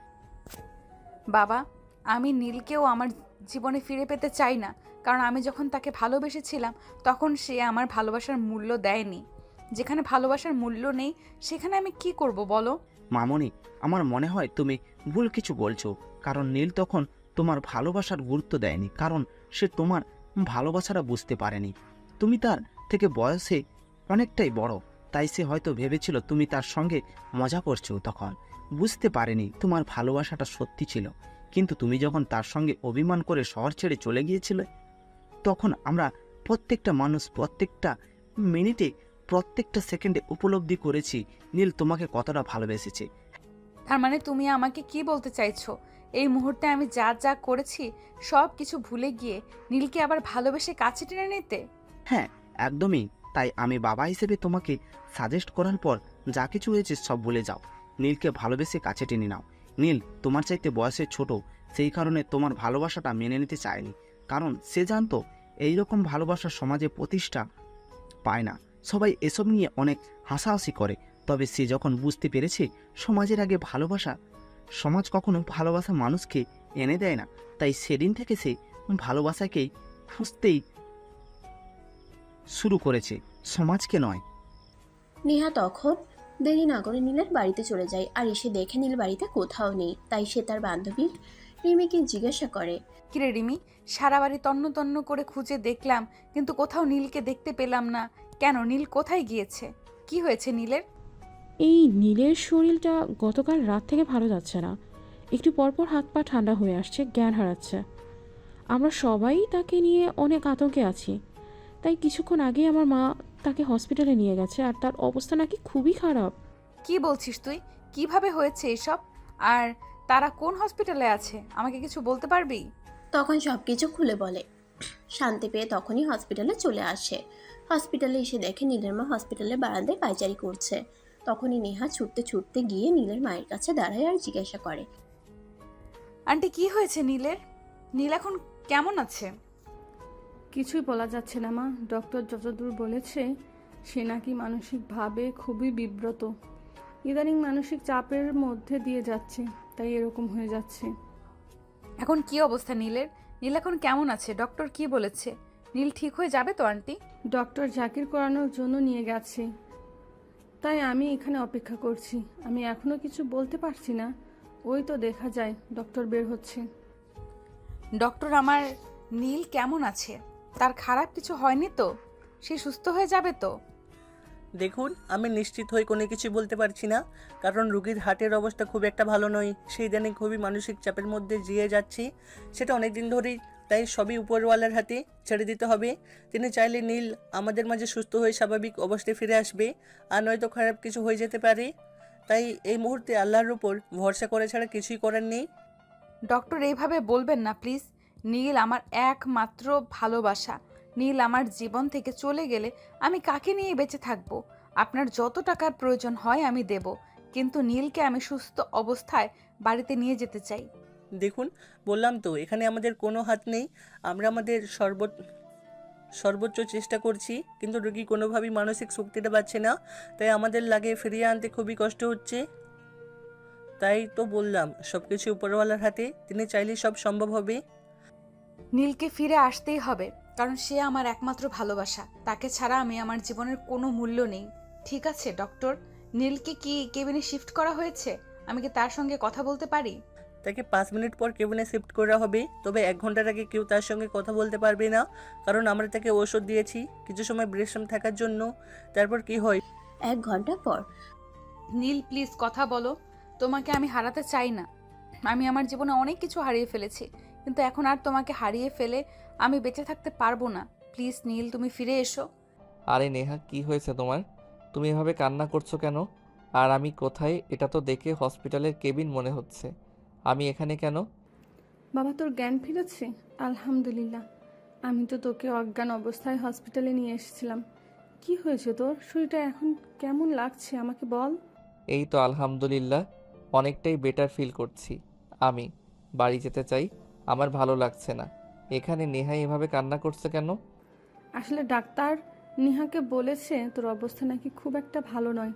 বাবা, আমি নীলকেও আমার জীবনে ফিরে পেতে চাই না, কারণ আমি যখন তাকে ভালোবেসেছিলাম তখন সে আমার ভালোবাসার মূল্য দেয়নি। যেখানে ভালোবাসার মূল্য নেই সেখানে আমি কি করব বলো? মামনি, আমার মনে হয় তুমি ভুল কিছু বলছো, কারণ নীল তখন তোমার ভালোবাসার গুরুত্ব দেয়নি, কারণ সে তোমার ভালোবাসাটা বুঝতে পারেনি। তুমি তার থেকে বয়সে অনেকটাই বড়, তাই সে হয়তো ভেবেছিল তুমি তার সঙ্গে মজা করছো, তখন বুঝতে পারেনি তোমার ভালোবাসাটা সত্যি ছিল। কিন্তু তুমি যখন তার সঙ্গে অভিমান করে শহর ছেড়ে চলে গিয়েছিলে, তখন আমরা প্রত্যেকটা মানুষ প্রত্যেকটা মিনিটে প্রত্যেকটা সেকেন্ডে উপলব্ধি করেছি নীল তোমাকে কতটা ভালোবেসেছে। তার মানে তুমি আমাকে কি বলতে চাইছো? এই মুহূর্তে আমি যা যা করেছি সব কিছু ভুলে গিয়ে নীলকে আবার ভালোবেসে কাছে টেনে নিতে? হ্যাঁ, একদমই তাই। আমি বাবা হিসেবে তোমাকে সাজেস্ট করার পর যা কিছু হয়েছে সব ভুলে যাও, নীলকে ভালোবেসে কাছে টেনে নাও। নীল তোমার চাইতে বয়সে ছোট, সেই কারণে তোমার ভালোবাসাটা মেনে নিতে চায়নি, কারণ সে জানতো এইরকম ভালোবাসা সমাজে প্রতিষ্ঠা পায় না। সবাই এসব নিয়ে অনেক হাসাহাসি করে, তবে সে যখন বুঝতে পেরেছে সমাজের আগে ভালোবাসা, সমাজ কখনো ভালোবাসা মানুষকে এনে দেয় না, তাই সেদিন থেকে সে ভালোবাসাকেই খুঁজতেই শুরু করেছে, সমাজকে নয়। নেহা তখন দেরি না করে নীলের বাড়িতে চলে যায়, আর এসে দেখে নীল বাড়িতে কোথাও নেই। তাই সে তার বান্ধবী রিমিকে জিজ্ঞাসা করে, কিরে রিমি, সারা বাড়ি তন্ন তন্ন করে খুঁজে দেখলাম কিন্তু কোথাও নীলকে দেখতে পেলাম না। কেন, নীল কোথায় গিয়েছে? কি হয়েছে নীলের? এই নীলের শরীরটা গতকাল রাত থেকে ভালো যাচ্ছে না, একটু পরপর হাত পা ঠান্ডা হয়ে আসছে, জ্ঞান হারাচ্ছে। আমরা সবাই তাকে নিয়ে অনেক আতঙ্কে আছি, তাই কিছুক্ষণ আগেই আমার মা তাকে হসপিটালে নিয়ে গেছে, আর তার অবস্থা নাকি খুবই খারাপ। কি বলছিস তুই? কিভাবে হয়েছে এসব? আর তারা কোন হসপিটালে আছে আমাকে কিছু বলতে পারবি? তখন সব কিছু খুলে বলে। শান্তি পেয়ে তখনই হসপিটালে চলে আসে। হসপিটালে এসে দেখে নীলের মা হসপিটালে বারান্দায় পায়চারি করছে। তখনই নেহা ছুটতে ছুটতে গিয়ে নীলের মায়ের কাছে দাঁড়ায় আর জিজ্ঞাসা করে, আন্টি কি হয়েছে নীলের? নীল এখন কেমন আছে? কিছুই বলা যাচ্ছে না মা, ডক্টর যতদূর বলেছে সে নাকি মানসিকভাবে খুবই বিব্রত, ইদানিং মানসিক চাপের মধ্যে দিয়ে যাচ্ছে, তাই এরকম হয়ে যাচ্ছে। এখন কি অবস্থা নীলের? নীল এখন কেমন আছে? ডক্টর কি বলেছে? নীল ঠিক হয়ে যাবে তো আন্টি? ডক্টর জাকির করানোর জন্য নিয়ে গেছে, তাই আমি এখানে অপেক্ষা করছি। আমি এখনো কিছু বলতে পারছি না, ওই তো দেখা যায় ডক্টর বের হচ্ছে। ডক্টর, আমার নীল কেমন আছে? তার খারাপ কিছু হয়নি তো? সে সুস্থ হয়ে যাবে তো? দেখুন, আমি নিশ্চিত হয়ে কোনো কিছু বলতে পারছি না, কারণ রুগীর হার্টের অবস্থা খুব একটা ভালো নয়। সেই ইদানিং খুবই মানসিক চাপের মধ্যে জিয়ে যাচ্ছি, সেটা অনেক দিন ধরেই, তাই সবই উপরওয়ালার হাতে ছেড়ে দিতে হবে। তিনি চাইলে নীল আমাদের মাঝে সুস্থ হয়ে স্বাভাবিক অবস্থায় ফিরে আসবে, আর নয়তো খারাপ কিছু হয়ে যেতে পারে। তাই এই মুহূর্তে আল্লাহর উপর ভরসা করে ছাড়া কিছুই করার নেই। ডক্টর, এইভাবে বলবেন না প্লিজ। নীল আমার একমাত্র ভালোবাসা। নীল আমার জীবন থেকে চলে গেলে আমি কাকে নিয়ে বেঁচে থাকবো? আপনার যত টাকার প্রয়োজন হয় আমি দেব, কিন্তু নীলকে আমি সুস্থ অবস্থায় বাড়িতে নিয়ে যেতে চাই। দেখুন, বললাম তো এখানে আমাদের কোনো হাত নেই, আমরা আমাদের সর্বোচ্চ চেষ্টা করছি, কিন্তু রোগী কোনোভাবেই মানসিক শক্তিটা পাচ্ছে না, তাই আমাদের লাগে ফিরিয়ে আনতে খুবই কষ্ট হচ্ছে। তাই তো বললাম সব কিছু উপরওয়ালার হাতে, তিনি চাইলেই সব সম্ভব হবে। নীলকে ফিরে আসতেই হবে, কারণ সে আমার একমাত্র ভালোবাসা। তাকে ছাড়া আমি আমার জীবনের কোনো মূল্য নেই। ঠিক আছে ডক্টর, নীলকে কি কেবিনে শিফট করা হয়েছে? আমি কি তার সঙ্গে কথা বলতে পারি? তাকে 5 মিনিট পর কেবিনে শিফট করা হবে, তবে 1 ঘন্টার আগে কেউ তার সঙ্গে কথা বলতে পারবে না, কারণ আমরা তাকে ওষুধ দিয়েছি কিছু সময় বিশ্রাম থাকার জন্য। তারপর কি হয়? 1 ঘন্টা পর। নীল প্লিজ কথা বলো, তোমাকে আমি হারাতে চাই না। আমি আমার জীবনে অনেক কিছু হারিয়ে ফেলেছি, কিন্তু এখন আর তোমাকে হারিয়ে ফেলে আমি বেঁচে থাকতে পারবো না। প্লিজ নীল, তুমি ফিরে এসো। আরে নেহা, কি হয়েছে তোমার? তুমি এভাবে কান্না করছো কেন? আর আমি কোথায়? এটা তো দেখে হসপিটালের কেবিন মনে হচ্ছে। আমি এখানে কেন? বাবা, তোর জ্ঞান ফিরেছে? আলহামদুলিল্লাহ। আমি তো তোকে অজ্ঞান অবস্থায় হসপিটালে নিয়ে এসেছিলাম। কি হয়েছে তোর? শরীরটা এখন কেমন লাগছে আমাকে বল। এই তো আলহামদুলিল্লাহ, অনেকটাই বেটার ফিল করছি। আমি বাড়ি যেতে চাই, আমার ভালো লাগছে না। এখানে নেহা এভাবে কান্না করছে কেন? আসলে ডাক্তার নেহাকে বলেছে তোর অবস্থা নাকি খুব একটা ভালো নয়,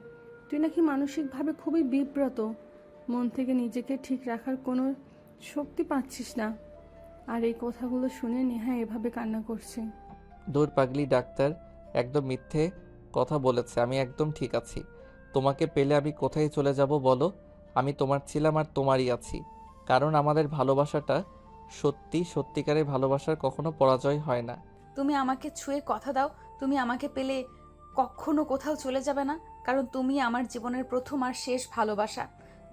তুই নাকি মানসিকভাবে খুবই বিব্রত, মন থেকে নিজেকে ঠিক রাখার কোনো শক্তি পাচ্ছিস না। আর এই কথাগুলো শুনে নেহা এভাবে কান্না করছে। দূর পাগলি, ডাক্তার একদম মিথ্যে কথা বলেছে। আমি একদম ঠিক আছি। তোমাকে পেলে আমি কোথায় চলে যাব বলো? আমি তোমার ছিলাম আর তোমারই আছি। কারণ আমাদের ভালোবাসাটা সত্যিকারের ভালোবাসার কখনো পরাজয় হয় না। তুমি আমাকে ছুঁয়ে কথা দাও, তুমি আমাকে পেলে কখনো কোথাও চলে যাবে না, কারণ তুমি আমার জীবনের প্রথম আর শেষ ভালোবাসা।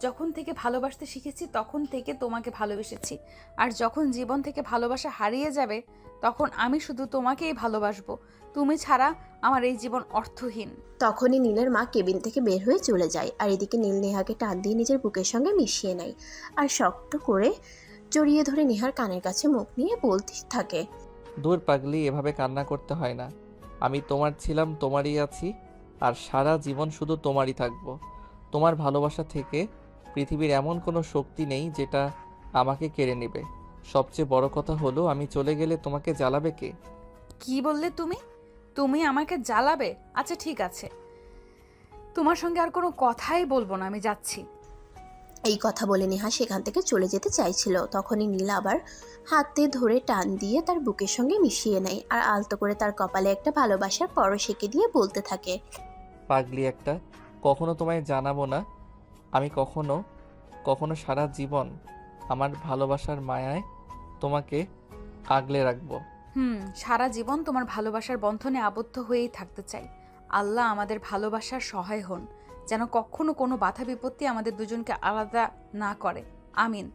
যখন থেকে ভালোবাসতে শিখেছি তখন থেকে তোমাকে ভালোবেসেছি, আর যখন জীবন থেকে ভালোবাসা হারিয়ে যাবে তখন আমি শুধু তোমাকেই ভালোবাসবো। তুমি ছাড়া আমার এই জীবন অর্থহীন। তখনই নীলের মা কেবিন থেকে বের হয়ে চলে যায়, আর এদিকে নীল নেহাকে টান দিয়ে নিজের বুকের সঙ্গে মিশিয়ে নেয় আর শক্ত করে জড়িয়ে ধরে নেহার কানের কাছে মুখ নিয়ে বলতে থাকে, দূর পাগলি, এভাবে কান্না করতে হয় না। আমি তোমার ছিলাম, তোমারই আছি, আর সারা জীবন শুধু তোমারই থাকবো। তোমার ভালোবাসা থেকে পৃথিবীর এমন কোনো শক্তি নেই যেটা আমাকে কেড়ে নেবে। সবচেয়ে বড় কথা হলো, আমি চলে গেলে তোমাকে জ্বালাবে কে? কি বললে তুমি? তুমি আমাকে জ্বালাবে? আচ্ছা ঠিক আছে, তোমার সঙ্গে আর কোনো কথাই বলবো না, আমি যাচ্ছি। এই কথা বলে নেহা সেখান থেকে চলে যেতে চাইছিল। তখনই নীল আবার হাতে ধরে টান দিয়ে তার বুকের সঙ্গে মিশিয়ে নেয় আর আলতো করে তার কপালে একটা ভালোবাসার পরশ এঁকে দিয়ে বলতে থাকে, পাগলি একটা, কখনো তোমায় জানাবো না। আমি কখনো সারা জীবন আমার ভালোবাসার মায়ায় তোমাকে আগলে রাখবো। সারা জীবন তোমার ভালোবাসার বন্ধনে আবদ্ধ হয়েই থাকতে চাই। আল্লাহ আমাদের ভালোবাসার সহায় হন, যেন কখনো কোনো বাধা বিপত্তি আমাদের দুজনকে আলাদা না করে। আমিন।